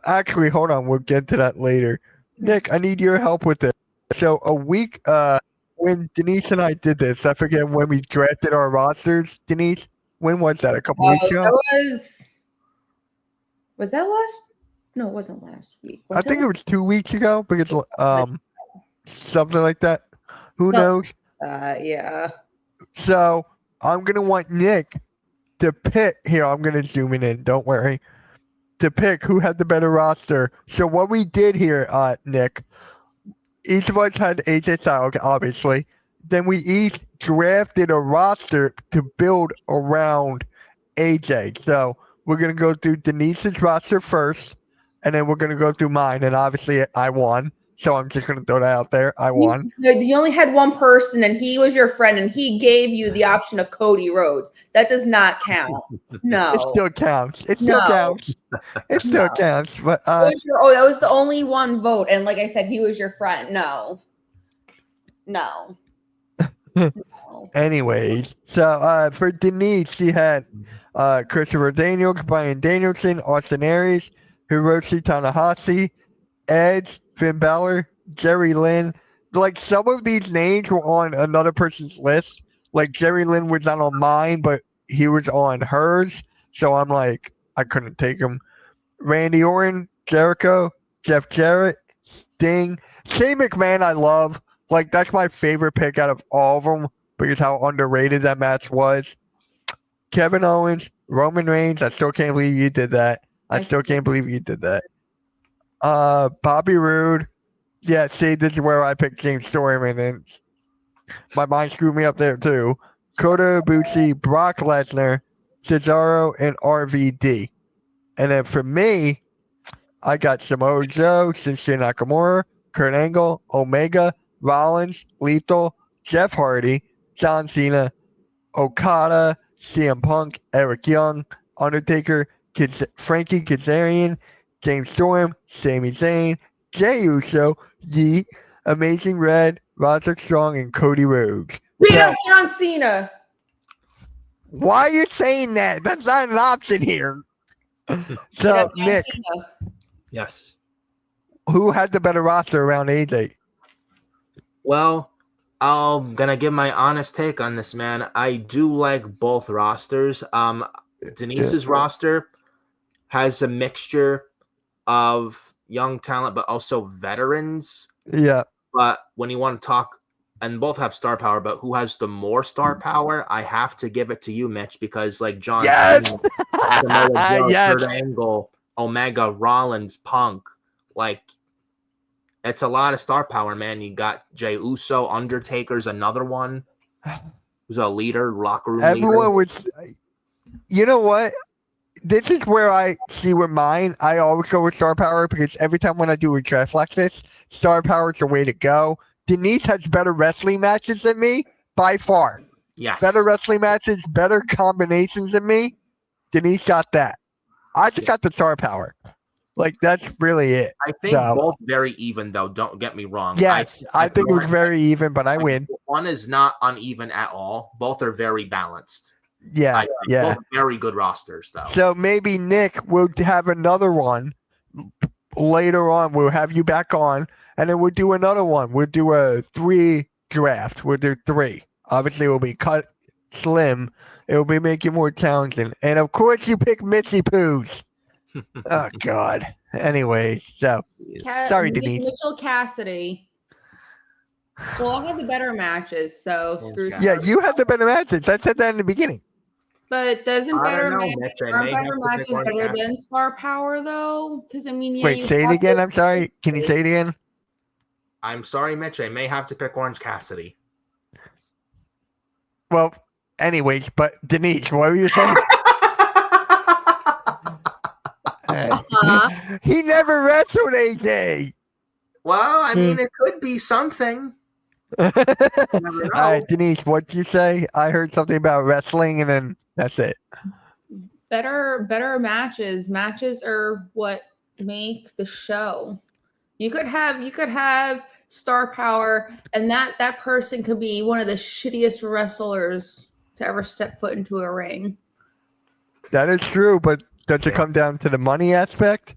S1: actually, hold on. We'll get to that later. Nick, I need your help with this. So a week when Denise and I did this, I forget when we drafted our rosters, Denise. When was that? A couple weeks ago?
S2: Was that last? No, it wasn't last week.
S1: I think it was 2 weeks ago because something like that. Who knows?
S2: Yeah.
S1: So I'm gonna want Nick to pick. Here, I'm gonna zoom in. Don't worry. To pick who had the better roster. So what we did here, Nick, each of us had AJ Styles, obviously. Then we each drafted a roster to build around AJ. So we're going to go through Denise's roster first, and then we're going to go through mine. And obviously I won. So I'm just going to throw that out there. I won.
S2: You only had one person, and he was your friend, and he gave you the option of Cody Rhodes. That does not count. No.
S1: It still counts. It still counts. It still counts. But
S2: that was the only one vote. And like I said, he was your friend. No.
S1: Anyways, so for Denise, she had Christopher Daniels, Bryan Danielson, Austin Aries, Hiroshi Tanahashi, Edge, Finn Balor, Jerry Lynn. Like, some of these names were on another person's list. Like, Jerry Lynn was not on mine, but he was on hers. So I'm like, I couldn't take him. Randy Orton, Jericho, Jeff Jarrett, Sting, Shane McMahon I love. Like, that's my favorite pick out of all of them because how underrated that match was. Kevin Owens, Roman Reigns. I still can't believe you did that. I still can't believe you did that. Bobby Roode. Yeah, see, this is where I picked James Storm, and my mind screwed me up there too. Kota Ibushi, Brock Lesnar, Cesaro, and RVD. And then for me, I got Samoa Joe, Shinsuke Nakamura, Kurt Angle, Omega, Rollins, Lethal, Jeff Hardy, John Cena, Okada, CM Punk, Eric Young, Undertaker, Frankie Kazarian, James Storm, Sami Zayn, Jey Uso, Yeet, Amazing Red, Roderick Strong, and Cody Rhodes.
S2: Beat
S1: So,
S2: up John Cena.
S1: why are you saying that? That's not an option here.
S2: Beat
S1: So,
S2: up John
S1: Nick,
S2: Cena.
S3: Yes.
S1: who had the better roster around AJ?
S3: Well, I'm gonna give my honest take on this, man. I do like both rosters. Denise's roster has a mixture of young talent, but also veterans.
S1: Yeah.
S3: But when you want to talk, and both have star power, but who has the more star power? I have to give it to you, Mitch, because like John
S1: Yes.
S3: Cena, Samoa Joe,
S1: Yes.
S3: Kurt Angle, Omega, Rollins, Punk, like it's a lot of star power, man. You got Jey Uso, Undertaker's another one who's a leader, locker room
S1: Everyone
S3: leader.
S1: would. You know what? This is where I see with mine. I always go with star power because every time when I do a draft like this, star power is the way to go. Denise has better wrestling matches than me by far.
S3: Yes.
S1: Better wrestling matches, better combinations than me. Denise got that. I just got the star power. Like, that's really it.
S3: I think both very even, though. Don't get me wrong.
S1: Yes, I think it was very even, but I win.
S3: One is not uneven at all. Both are very balanced.
S1: Yeah, yeah.
S3: Both very good rosters, though.
S1: So maybe Nick will have another one later on. We'll have you back on, and then we'll do another one. We'll do a 3 draft. We'll do 3. Obviously, it will be cut slim. It will be making more challenging. And of course, you pick Mitzi Poos. Oh, God. Anyway, so sorry, Denise.
S2: Mitchell Cassidy. Well, I had the better matches, so screw.
S1: Yeah, you had the better matches. I said that in the beginning.
S2: But doesn't
S3: I
S2: better
S3: don't know,
S2: matches
S3: Mitch, I may have to
S2: matches
S3: pick one
S2: better
S3: back.
S2: than star power though? Because I mean, yeah.
S1: Wait,
S2: you
S1: say it
S2: have
S1: again.
S2: this-
S1: I'm sorry. Can you say it again?
S3: I'm sorry, Mitch. I may have to pick Orange Cassidy.
S1: Well, anyways, but Denise, what were you saying? He never wrestled AJ.
S3: Well, I mean, it could be something.
S1: All
S3: Never know.
S1: right, Denise, what'd you say? I heard something about wrestling, and then that's it.
S2: better matches. Matches are what make the show. You could have star power, and that person could be one of the shittiest wrestlers to ever step foot into a ring.
S1: That is true, but does it come down to the money aspect?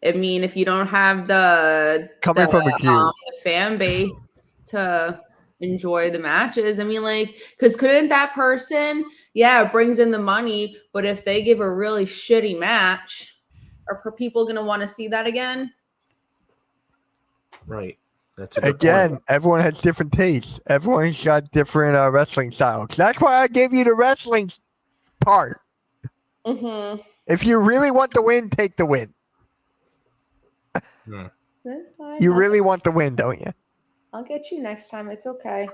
S2: I mean, if you don't have the fan base to enjoy the matches, I mean, like, because couldn't that person, it brings in the money, but if they give a really shitty match, are people going to want to see that again?
S3: Right. That's a good
S1: Again,
S3: point.
S1: everyone has different tastes. Everyone's got different wrestling styles. That's why I gave you the wrestling part.
S2: Mm-hmm.
S1: If you really want the win, take the win. You really want the win, don't you?
S2: I'll get you next time. It's okay.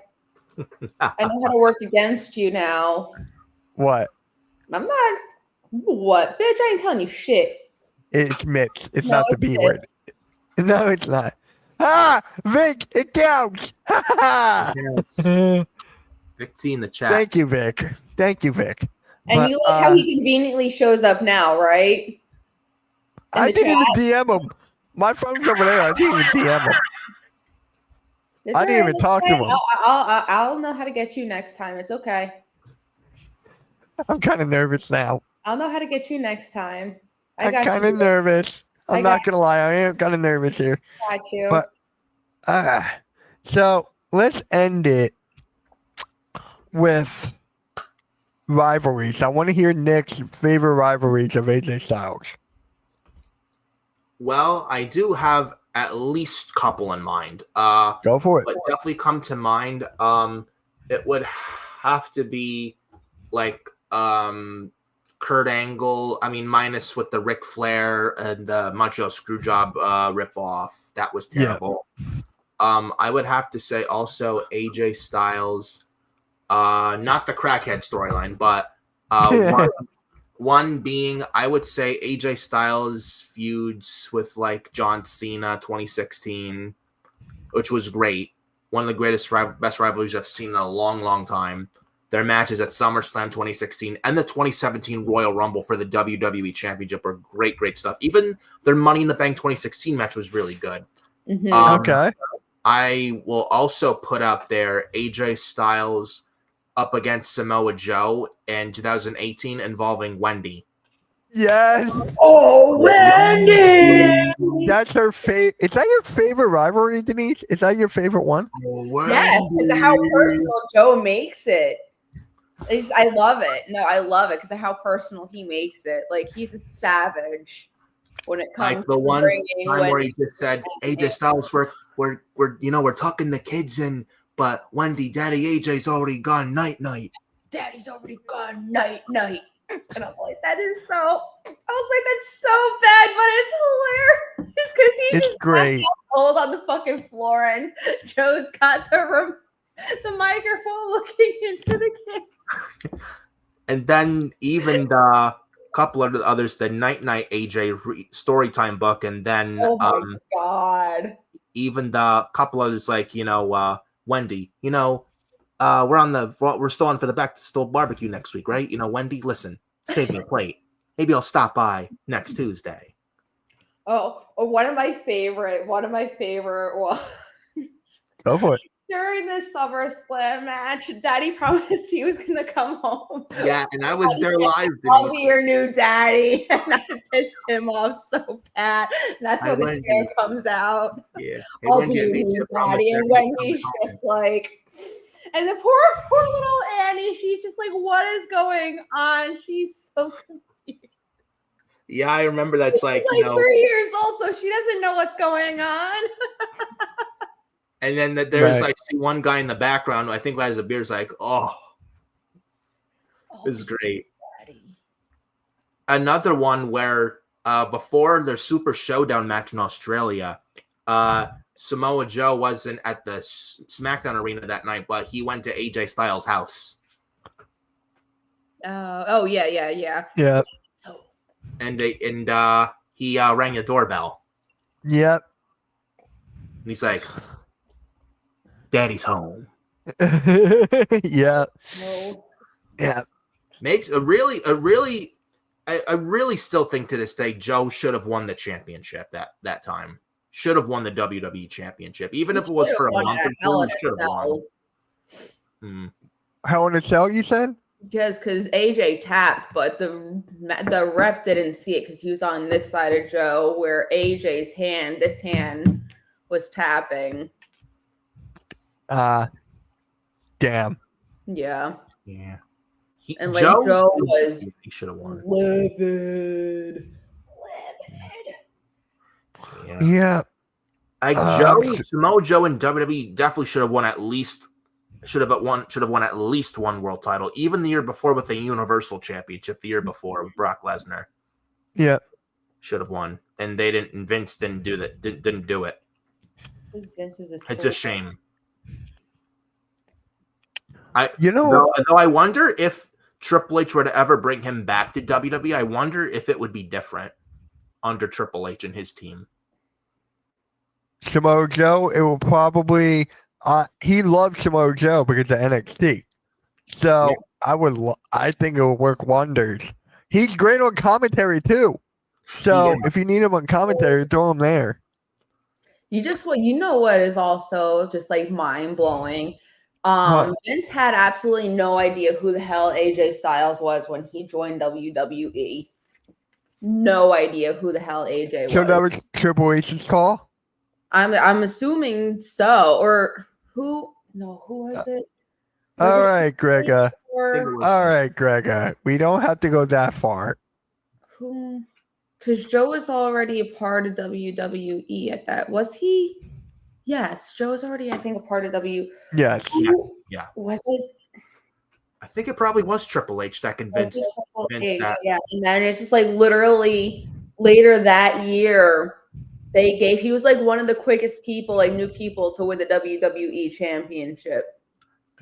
S2: I know how to work against you now.
S1: What?
S2: I'm not. What? Bitch, I ain't telling you shit.
S1: It's Mitch. It's
S2: No,
S1: not the
S2: it's
S1: B
S2: Mitch.
S1: word. No, it's not. Ah, Vic, it counts.
S3: Yes. Vic T in the chat.
S1: Thank you, Vic. Thank you, Vic.
S2: And
S1: But,
S2: you like how he conveniently shows up now, right? In
S1: I
S2: the
S1: didn't
S2: chat.
S1: even DM him. My phone's over there. I didn't even DM him.
S2: It's
S1: I didn't
S2: all
S1: even
S2: right,
S1: talk
S2: it's
S1: to
S2: okay.
S1: him.
S2: I'll know how to get you next time. It's okay.
S1: I'm kind of nervous now.
S2: I'll know how to get you next time.
S1: I'm kind of nervous. I'm not gonna lie. I am kind of nervous here.
S2: Got you.
S1: But so let's end it with rivalries. I want to hear Nick's favorite rivalries of AJ Styles.
S3: Well, I do have at least a couple in mind.
S1: Go for it.
S3: But definitely come to mind. It would have to be like Kurt Angle. I mean, minus with the Ric Flair and the Montreal Screwjob ripoff. That was terrible. I would have to say also AJ Styles. Not the crackhead storyline, but one being, I would say AJ Styles feuds with like John Cena 2016, which was great. One of the greatest, best rivalries I've seen in a long, long time. Their matches at SummerSlam 2016 and the 2017 Royal Rumble for the WWE Championship were great stuff. Even their Money in the Bank 2016 match was really good.
S1: Okay.
S3: I will also put up there AJ Styles up against Samoa Joe in 2018 involving Wendy.
S1: Yes.
S2: Oh, Wendy!
S1: That's her favorite. Is that your favorite rivalry, Denise? Is that your favorite one?
S2: Yes, because of how personal Joe makes it. I love it. No, I love it because of how personal he makes it. Like, he's a savage when it comes
S3: like the
S2: to
S3: one
S2: bringing
S3: time where he
S2: Wendy.
S3: just said, AJ Styles, we're tucking the kids in, but Wendy, Daddy AJ's already gone night.
S2: Daddy's already gone night. And I'm like, I was like, that's so bad, but it's hilarious because he
S1: It's
S2: just
S1: great.
S2: hold on the fucking floor, and Joe's got the microphone looking into the camera.
S3: And then even the couple of the others, the Night AJ Storytime book, and then
S2: Oh my god,
S3: even the couple others like Wendy, we're still on for the back to school barbecue next week, right? Wendy, listen, save me a plate. Maybe I'll stop by next Tuesday.
S2: Oh, one of my favorite ones.
S1: Go for it.
S2: During the SummerSlam match, Daddy promised he was gonna come home.
S3: Yeah, and I was there live.
S2: I'll be your new daddy, and I pissed him off so bad. That's when the chair comes out.
S3: Yeah,
S2: I'll be your new daddy, and Wendy's just like, and the poor little Annie, she's just like, what is going on? She's so confused.
S3: Yeah, I remember that's like
S2: 3 years old, so she doesn't know what's going on.
S3: And then there's like one guy in the background, I think has a beer, is like, oh, this is great.
S2: Daddy.
S3: Another one where before their Super Showdown match in Australia, Samoa Joe wasn't at the SmackDown arena that night, but he went to AJ Styles' house.
S2: Yeah.
S1: Yeah.
S3: And he rang the doorbell.
S1: Yep.
S3: And he's like, Daddy's home.
S1: Yeah.
S2: No.
S1: Yeah.
S3: Makes I really still think to this day Joe should have won the championship that time. Should have won the WWE championship. Even if it was for a month or two, he should have won.
S1: Hell in a Cell, you said?
S2: Yes, because AJ tapped, but the ref didn't see it because he was on this side of Joe, where AJ's this hand was tapping.
S1: Damn.
S2: Yeah.
S3: Yeah.
S2: And Joe was
S3: he should have won.
S2: livid.
S1: Yeah.
S3: Samoa Joe and WWE definitely should have won at least one world title. Even the year before with the Universal Championship, the year before with Brock Lesnar.
S1: Yeah.
S3: Should have won. And they didn't. Vince didn't do that. Didn't do it. It's a shame. Though I wonder if Triple H were to ever bring him back to WWE, I wonder if it would be different under Triple H and his team.
S1: Samoa Joe, it will probably he loves Samoa Joe because of NXT. So yeah. I think it will work wonders. He's great on commentary too. So if you need him on commentary, throw him there.
S2: You know what is also just like mind blowing. Vince had absolutely no idea who the hell AJ Styles was when he joined WWE. No idea who the hell AJ was.
S1: So that was Triple H's call?
S2: I'm assuming so. Or who? No, who was it?
S1: All right, Gregor. All right, Gregor. We don't have to go that far.
S2: Who? Because Joe was already a part of WWE at that. Was he? Yes, Joe was already, I think, a part of WWE.
S1: Yes.
S3: Yeah.
S2: Was it?
S3: I think it probably was Triple H that convinced Vince that.
S2: Yeah, and then it's just like literally later that year, he was like one of the quickest people, like new people, to win the WWE championship.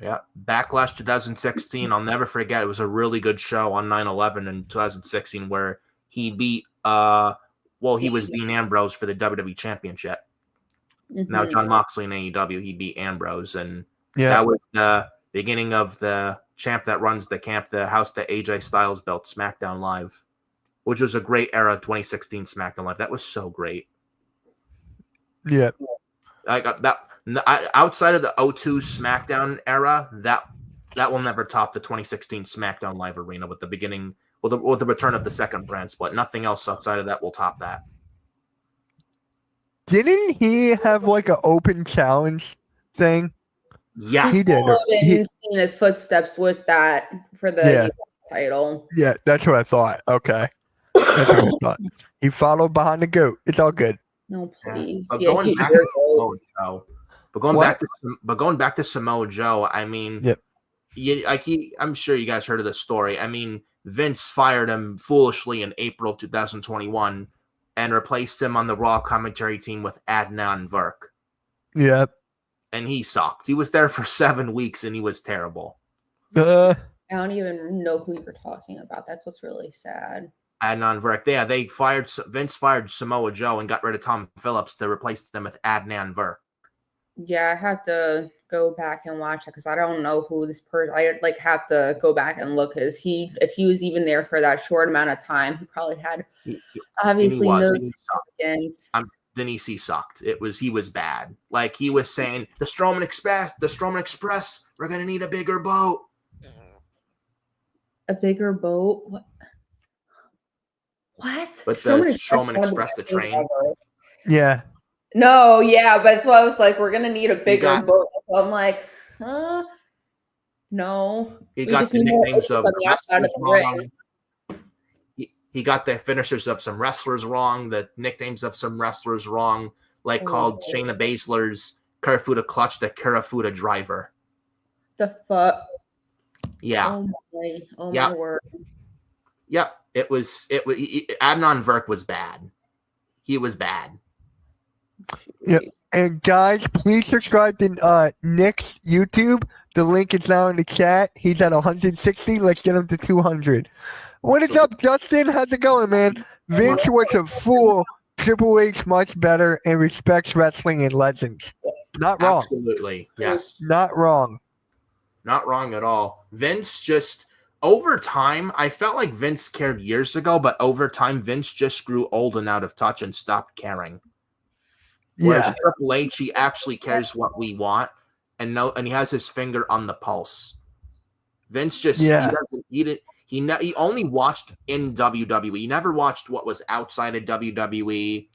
S3: Yeah, Backlash 2016. I'll never forget. It was a really good show on 9/11 in 2016 where he beat he was Dean Ambrose for the WWE championship. Mm-hmm. Now Jon Moxley in AEW, he beat Ambrose, and that was the beginning of the champ that runs the camp, the house that AJ Styles built, SmackDown Live, which was a great era, 2016 SmackDown Live. That was so great.
S1: Yeah.
S3: I got that. Outside of the 02 SmackDown era, that will never top the 2016 SmackDown Live arena with the beginning, with the return of the second brand split. Nothing else outside of that will top that.
S1: Didn't he have like an open challenge thing?
S3: Yeah,
S1: he did.
S2: He's seen his footsteps with that for the title.
S1: Yeah, that's what I thought. Okay. That's what I thought. He followed behind the goat. It's all good.
S2: No, please.
S3: But
S2: Yeah,
S3: going back to Samoa Joe, going back to Samoa Joe, I mean, I'm sure you guys heard of this story. I mean, Vince fired him foolishly in April 2021 and replaced him on the Raw commentary team with Adnan Virk.
S1: Yep.
S3: And he sucked. He was there for 7 weeks and he was terrible.
S2: I don't even know who you're talking about. That's what's really sad.
S3: Adnan Virk. Yeah, Vince fired Samoa Joe and got rid of Tom Phillips to replace them with Adnan Virk.
S2: Yeah, I have to go back and watch it because I don't know who this person. I have to go back and look because if he was even there for that short amount of time, he probably had obviously no significance.
S3: Denise, he sucked. He was bad. Like he was saying, the Strowman Express, we're gonna need a bigger boat.
S2: A bigger boat? What?
S3: But the Strowman Express, the train.
S1: Yeah.
S2: No, yeah, but that's why I was like, we're gonna need a bigger boat. So I'm like, no.
S3: He got the nicknames of the wrestlers wrong. He got the finishers of some wrestlers wrong, the nicknames of some wrestlers wrong, called Shayna Baszler's Karafuda Clutch the Karafuda Driver.
S2: The fuck?
S3: Yeah.
S2: Oh my word.
S3: Yep. Adnan Virk was bad. He was bad.
S1: Yep. And guys, please subscribe to Nick's YouTube. The link is now in the chat. He's at 160. Let's get him to 200. What is up, Justin? How's it going, man? Vince was a fool. Triple H much better and respects wrestling and legends. Not wrong.
S3: Absolutely. Yes.
S1: Not wrong.
S3: Not wrong at all. Vince just, over time, I felt like Vince cared years ago, but over time, Vince just grew old and out of touch and stopped caring. Whereas Triple H, he actually cares what we want and he has his finger on the pulse. Vince just, he only watched in WWE. He never watched what was outside of WWE.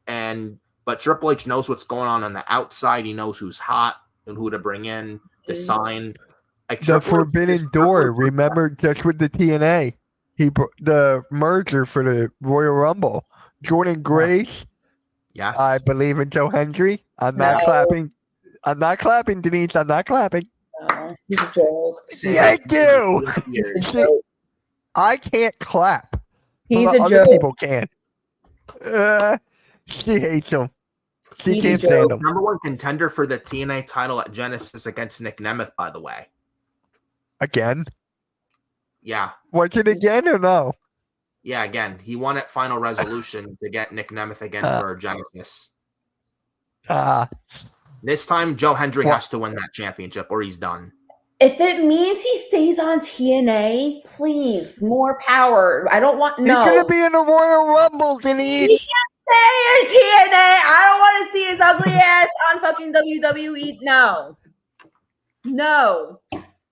S3: But Triple H knows what's going on the outside. He knows who's hot and who to bring in to sign.
S1: The Forbidden Door, remember, just with the TNA, the merger for the Royal Rumble. Jordan Grace.
S3: Yes.
S1: I believe in Joe Hendry. I'm not clapping. I'm not clapping, Denise. I'm not clapping.
S2: No, he's a joke.
S1: Thank you. I can't clap.
S2: He's a
S1: other
S2: joke.
S1: People can. She hates him. She can't stand him.
S3: Number one contender for the TNA title at Genesis against Nick Nemeth, by the way.
S1: Again?
S3: Yeah.
S1: Was it again or no?
S3: Yeah, again. He won at Final Resolution to get Nick Nemeth again for Genesis. This time, Joe Hendry has to win that championship or he's done.
S2: If it means he stays on TNA, please, more power. I don't want
S1: He's gonna be in the Royal Rumble, Denise.
S2: He can't stay in TNA. I don't want to see his ugly ass on fucking WWE. No.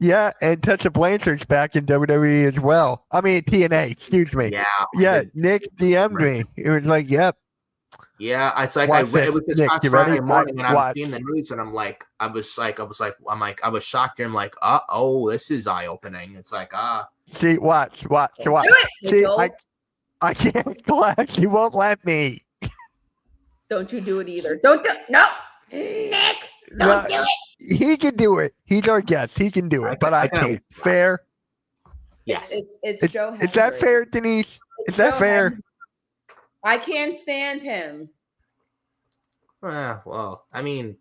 S1: Yeah, and Tessa Blanchard's back in WWE as well. I mean, TNA, excuse me. Yeah, Nick DM'd me. It was like, yep.
S3: Yeah, it's like it was this past Friday morning and I'm seeing the news and I was shocked here. I'm like, this is eye opening. It's like,
S1: See, watch.
S2: Do it,
S1: See, I can't clap. She won't let me.
S2: Don't you do it either. Don't do it. No, Nick, don't do it.
S1: He can do it. He's our guest. He can do it, but I can't. Fair?
S3: Yes.
S2: It's Joe Hendry.
S1: Is that fair, Denise? Is that fair?
S2: I can't stand him.
S3: Well, I mean,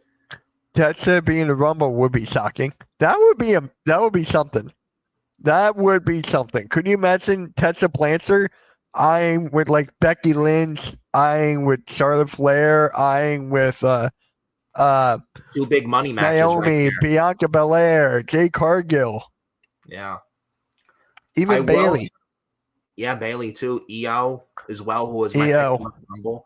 S1: Tessa being the Rumble would be shocking. That would be something. That would be something. Could you imagine Tessa Blanchard eyeing with like Becky Lynch, eyeing with Charlotte Flair, eyeing with
S3: two big money matches.
S1: Naomi,
S3: right
S1: Bianca Belair, Jade Cargill.
S3: Yeah.
S1: Even Bailey.
S3: Yeah, Bailey too. EO as well, who was my pick
S1: EO.
S3: in the Rumble.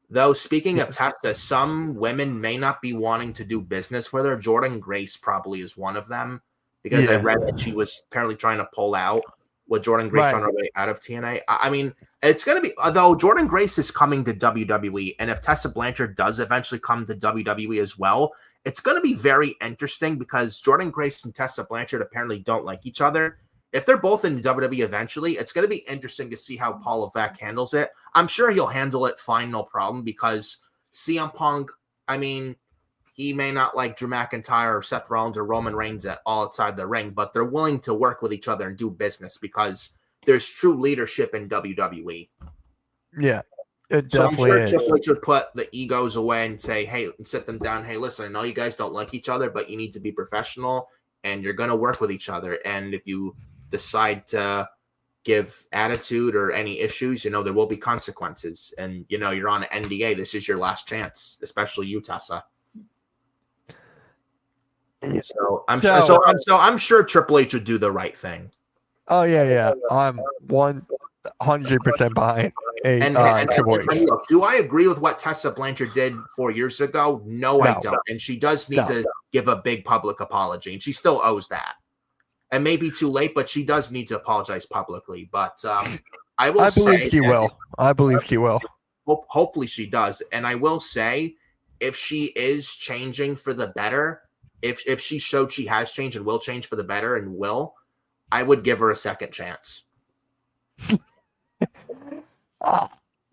S3: Though, speaking of Tessa, some women may not be wanting to do business with her. Jordan Grace probably is one of them, because I read that she was apparently trying to pull out with Jordan Grace on her way out of TNA. I mean, it's going to be, though Jordan Grace is coming to WWE, and if Tessa Blanchard does eventually come to WWE as well, it's going to be very interesting, because Jordan Grace and Tessa Blanchard apparently don't like each other. If they're both in WWE eventually, it's going to be interesting to see how Paul Levesque handles it. I'm sure he'll handle it fine, no problem, because CM Punk, I mean, he may not like Drew McIntyre or Seth Rollins or Roman Reigns at all outside the ring, but they're willing to work with each other and do business, because there's true leadership in WWE.
S1: Yeah, it
S3: So I'm
S1: definitely
S3: sure
S1: is.
S3: Triple H would put the egos away and say, hey, and sit them down. Hey, listen, I know you guys don't like each other, but you need to be professional, and you're going to work with each other. And if you decide to give attitude or any issues, there will be consequences. And, you're on an NDA. This is your last chance, especially you, Tessa.
S1: Yeah.
S3: So I'm sure Triple H would do the right thing.
S1: Oh yeah. I'm 100% behind Triple H.
S3: Do I agree with what Tessa Blanchard did 4 years ago? No, I don't. And she does need to give a big public apology, and she still owes that. It may be too late, but she does need to apologize publicly. But I believe
S1: she will. I believe she will.
S3: Hopefully she does. And I will say, if she is changing for the better, if she showed she has changed and will change for the better and will, I would give her a second chance.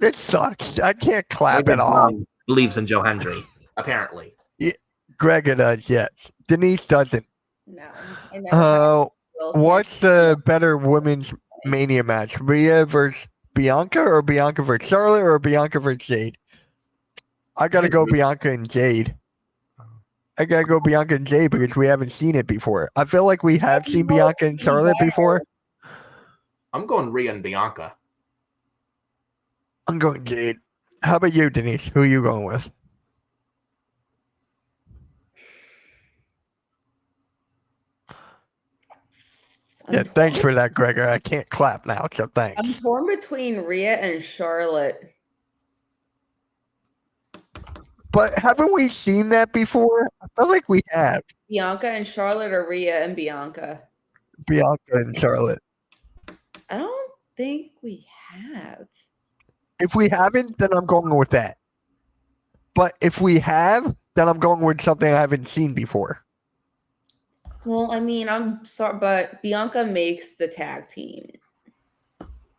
S1: It sucks. I can't clap at all.
S3: Believes in Joe Hendry, apparently.
S1: Yeah, Greg does, yes. Denise doesn't.
S2: No.
S1: What's the better women's Mania match? Rhea versus Bianca, or Bianca versus Charlotte, or Bianca versus Jade? I gotta go Bianca and Jade. Because we haven't seen it before. I feel like we have seen Bianca and Charlotte before.
S3: I'm going Rhea and Bianca.
S1: I'm going Jade. How about you, Denise? Who are you going with? Yeah, thanks for that, Gregor. I can't clap now, so thanks.
S2: I'm torn between Rhea and Charlotte.
S1: But haven't we seen that before? I feel like we have.
S2: Bianca and Charlotte, or Rhea and Bianca?
S1: Bianca and Charlotte.
S2: I don't think we have.
S1: If we haven't, then I'm going with that. But if we have, then I'm going with something I haven't seen before.
S2: Well, I mean, I'm sorry, but Bianca makes the tag team.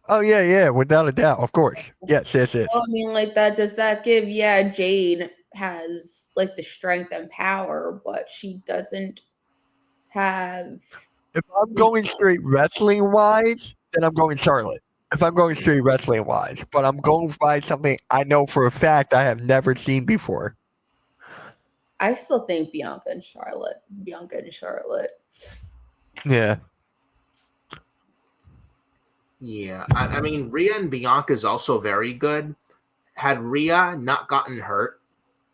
S1: Oh, yeah, without a doubt, of course. Yes.
S2: Well, I mean, like that, does that give, Jade has like the strength and power, but she doesn't have.
S1: If I'm going straight wrestling-wise, then I'm going Charlotte. If I'm going straight wrestling-wise. But I'm going by something I know for a fact I have never seen before.
S2: I still think Bianca and Charlotte.
S1: Yeah.
S3: Yeah. I mean, Rhea and Bianca is also very good. Had Rhea not gotten hurt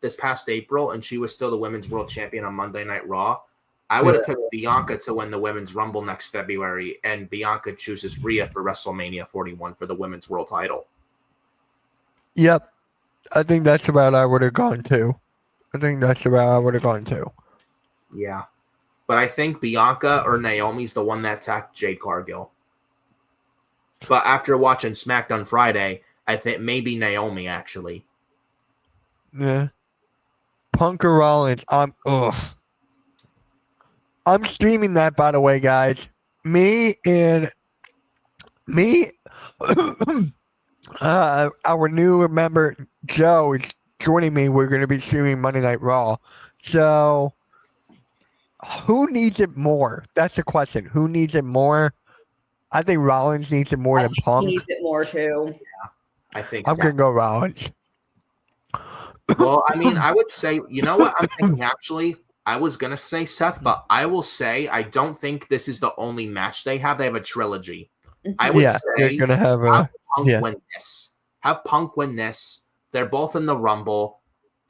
S3: this past April and she was still the Women's World Champion on Monday Night Raw, I would have picked Bianca to win the Women's Rumble next February, and Bianca chooses Rhea for WrestleMania 41 for the Women's World title.
S1: Yep. I think that's about I would have gone to.
S3: Yeah. But I think Bianca or Naomi's the one that attacked Jade Cargill. But after watching SmackDown Friday, I think maybe Naomi, actually.
S1: Yeah. Punk or Rollins, I'm streaming that, by the way, guys. Our new member, Joe, is joining me. We're going to be streaming Monday Night Raw. So, who needs it more? That's the question. Who needs it more? I think Rollins needs it more than Punk.
S2: He needs it more, too.
S3: Yeah, I think
S1: I'm going to go Rollins.
S3: Well, I mean, I would say, you know what? I'm thinking, actually, I was going to say Seth, but I will say I don't think this is the only match they have. They have a trilogy. I would say
S1: they're going to have
S3: Punk win this. Have Punk win this. They're both in the Rumble.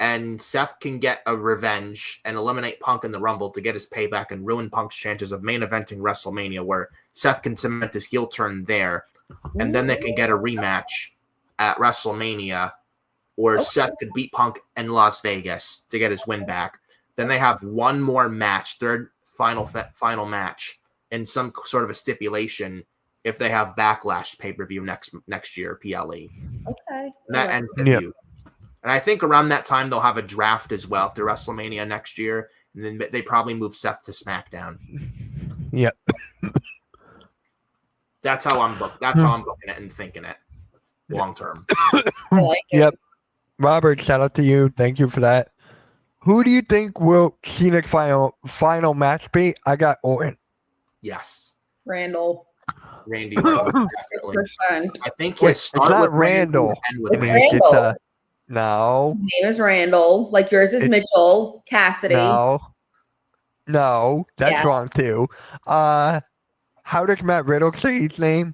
S3: and Seth can get a revenge and eliminate Punk in the Rumble to get his payback and ruin Punk's chances of main eventing WrestleMania, where Seth can cement his heel turn there, and then they can get a rematch at WrestleMania, or Seth could beat Punk in Las Vegas to get his win back. Then they have one more match, third final match, in some sort of a stipulation if they have Backlash pay-per-view next year, PLE.
S2: Okay.
S3: And that ends the feud. And I think around that time they'll have a draft as well after WrestleMania next year, and then they probably move Seth to SmackDown.
S1: Yep.
S3: That's how I'm booking it and thinking it long term.
S2: I like it.
S1: Yep. Robert, shout out to you. Thank you for that. Who do you think will Cena's final match be? I got Orton.
S3: Yes.
S2: Randall.
S3: Randy. Definitely.
S2: 100%.
S3: I think
S1: Wait,
S3: he'll
S1: it's
S3: start
S1: not
S3: with
S1: Randall.
S3: With
S2: It's
S3: Randy.
S2: Randall.
S1: No.
S2: His name is Randall. Like yours is Mitchell Cassidy.
S1: No, that's
S2: Yes.
S1: wrong too. How does Matt Riddle say his name?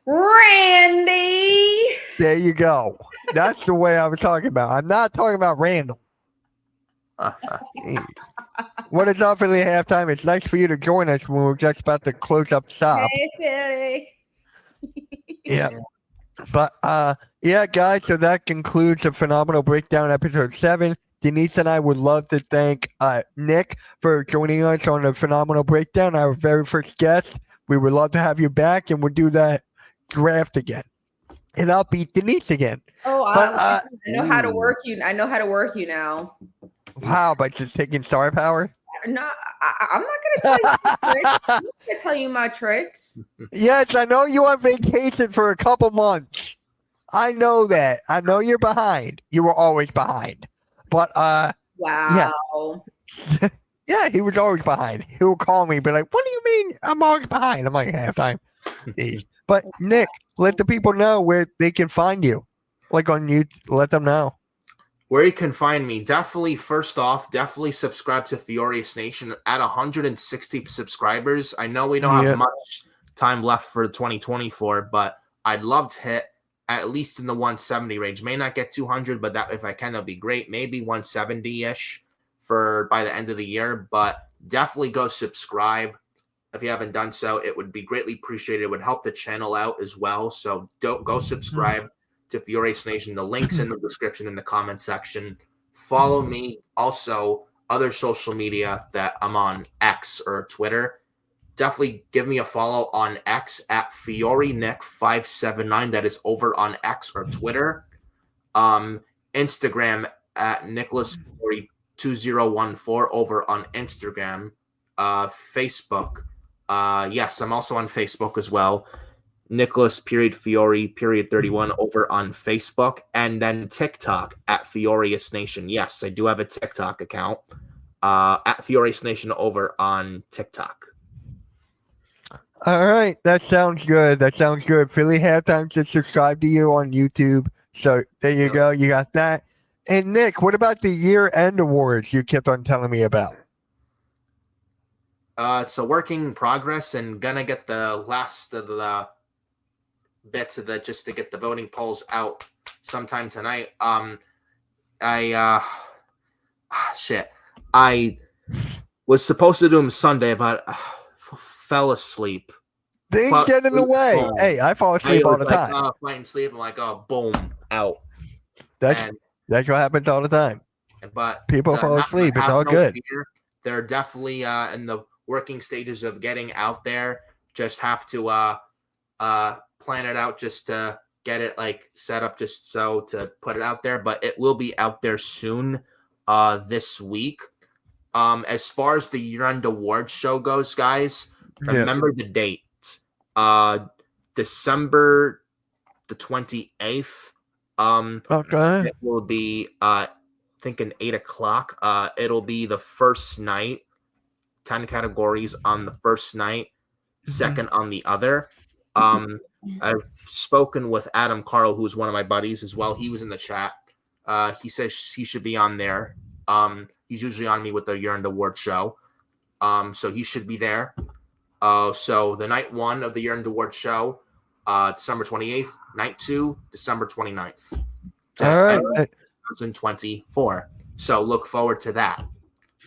S2: Randy.
S1: There you go. That's the way I was talking about. I'm not talking about Randall. What is up in the halftime? It's nice for you to join us when we're just about to close up shop.
S2: Hey, Philly.
S1: Yeah. But yeah, guys, so that concludes the Phenomenal Breakdown episode 7. Denise and I would love to thank Nick for joining us on the Phenomenal Breakdown, our very first guest. We would love to have you back, and we'll do that draft again. And I'll beat Denise again.
S2: Oh,
S1: But,
S2: I know how to work you. I know how to work you now.
S1: How, by just taking star power?
S2: No, I'm not going to tell you my tricks. I'm not going to tell you my tricks.
S1: Yes, I know you're on vacation for a couple months. I know that. I know you're behind. You were always behind. But
S2: Wow.
S1: yeah, he was always behind. He would call me, be like, "What do you mean I'm always behind?" I'm like, "Halftime." But Nick, let the people know where they can find you. Like on YouTube, let them know.
S3: Where you can find me, definitely subscribe to Furious Nation at 160 subscribers. I know we don't have much time left for 2024, but I'd love to hit at least in the 170 range. May not get 200, but that if I can, that'll be great. Maybe 170-ish by the end of the year, but definitely go subscribe if you haven't done so. It would be greatly appreciated. It would help the channel out as well. So go subscribe to Furious Nation. The link's in the description in the comment section. Follow me also other social media that I'm on, X or Twitter. Definitely give me a follow on X at FioriNick579. That is over on X or Twitter. Instagram at NicholasFiori2014 over on Instagram. Facebook. Yes, I'm also on Facebook as well. Nicholas.Fiori.31 over on Facebook. And then TikTok at Furious Nation. Yes, I do have a TikTok account at Furious Nation over on TikTok.
S1: All right, that sounds good. Philly Halftime just subscribe to you on YouTube. So there you go. You got that. And Nick, what about the year-end awards you kept on telling me about?
S3: It's a working in progress and gonna get the last of the bits of just to get the voting polls out sometime tonight. I was supposed to do them Sunday, but fell asleep.
S1: Things get in the way. Hey, I fall asleep all the time.
S3: Playing sleep, I'm like, oh, boom, out.
S1: That's what happens all the time.
S3: But
S1: people fall asleep. It's all good.
S3: Fear. They're definitely in the working stages of getting out there. Just have to plan it out just to get it set up just so to put it out there. But it will be out there soon this week. As far as the year-end awards show goes, guys, remember the date. December the 28th.
S1: Okay.
S3: It will be thinking 8:00. It'll be the first night. 10 categories on the first night, second on the other. I've spoken with Adam Carl, who's one of my buddies as well. He was in the chat. He says he should be on there. He's usually on me with the year-end award show. So he should be there. So the night 1 of the year-end award show, December 28th, night 2, December 29th.
S1: All right.
S3: 2024. So look forward to that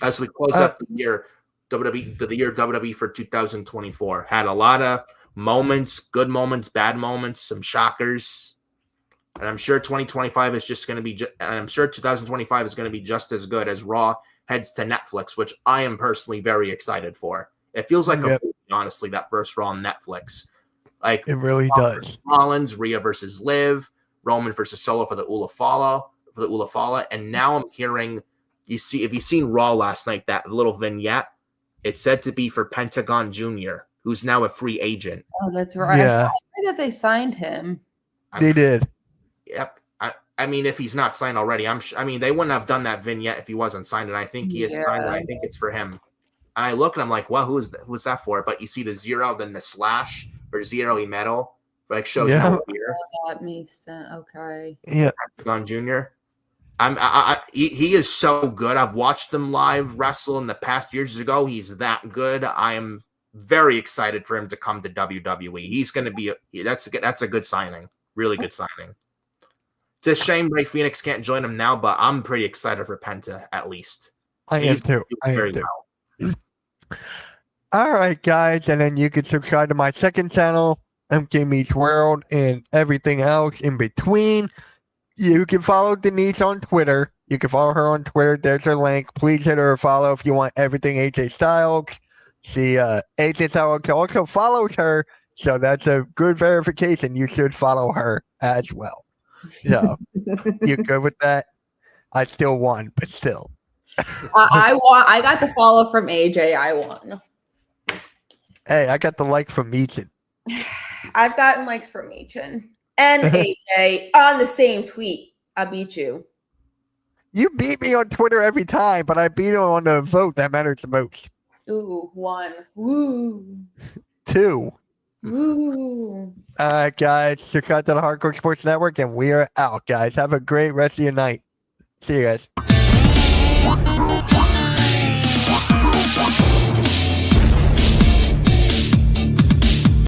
S3: as we close up the year WWE for 2024. Had a lot of moments, good moments, bad moments, some shockers. And I'm sure 2025 is just going to be, and I'm sure 2025 is going to be just as good as Raw heads to Netflix, which I am personally very excited for. It feels like, a movie, honestly, that first Raw on Netflix. Like,
S1: it really does.
S3: Rollins, Rhea versus Liv, Roman versus Solo for the Ula Fala. And now I'm hearing, if you've seen Raw last night, that little vignette, it's said to be for Pentagon Jr., who's now a free agent.
S2: Oh, that's right.
S1: Yeah.
S2: I heard that they signed him.
S1: They did.
S3: Yep. I mean, if he's not signed already, I mean, they wouldn't have done that vignette if he wasn't signed, and I think he is signed, and I think it's for him. And I look and I'm like, well, who's that for? But you see the 0, then the slash or zero metal, like shows no fear.
S2: Oh, that makes sense. Okay.
S1: Yeah.
S3: Pentagon Jr. He is so good. I've watched him live wrestle in the past years ago. He's that good. I am very excited for him to come to WWE. He's going to be that's a good signing. Really good signing. It's a shame Rey Fenix can't join him now, but I'm pretty excited for Penta at least.
S1: I am too. All right, guys, and then you can subscribe to my second channel, MK Meets World, and everything else in between. You can follow Denise on Twitter. You can follow her on Twitter. There's her link. Please hit her a follow if you want everything AJ Styles. See, AJ Styles also follows her, so that's a good verification. You should follow her as well. So, you good with that? I still won, but still.
S2: I got the follow from AJ. I won.
S1: Hey, I got the like from Meechin.
S2: I've gotten likes from Meechin and AJ on the same tweet. I beat you.
S1: You beat me on Twitter every time, but I beat him on the vote that matters the most.
S2: Ooh, 1. Woo.
S1: 2.
S2: Woo.
S1: All right, guys. Subscribe to the Hardcore Sports Network, and we are out, guys. Have a great rest of your night. See you guys.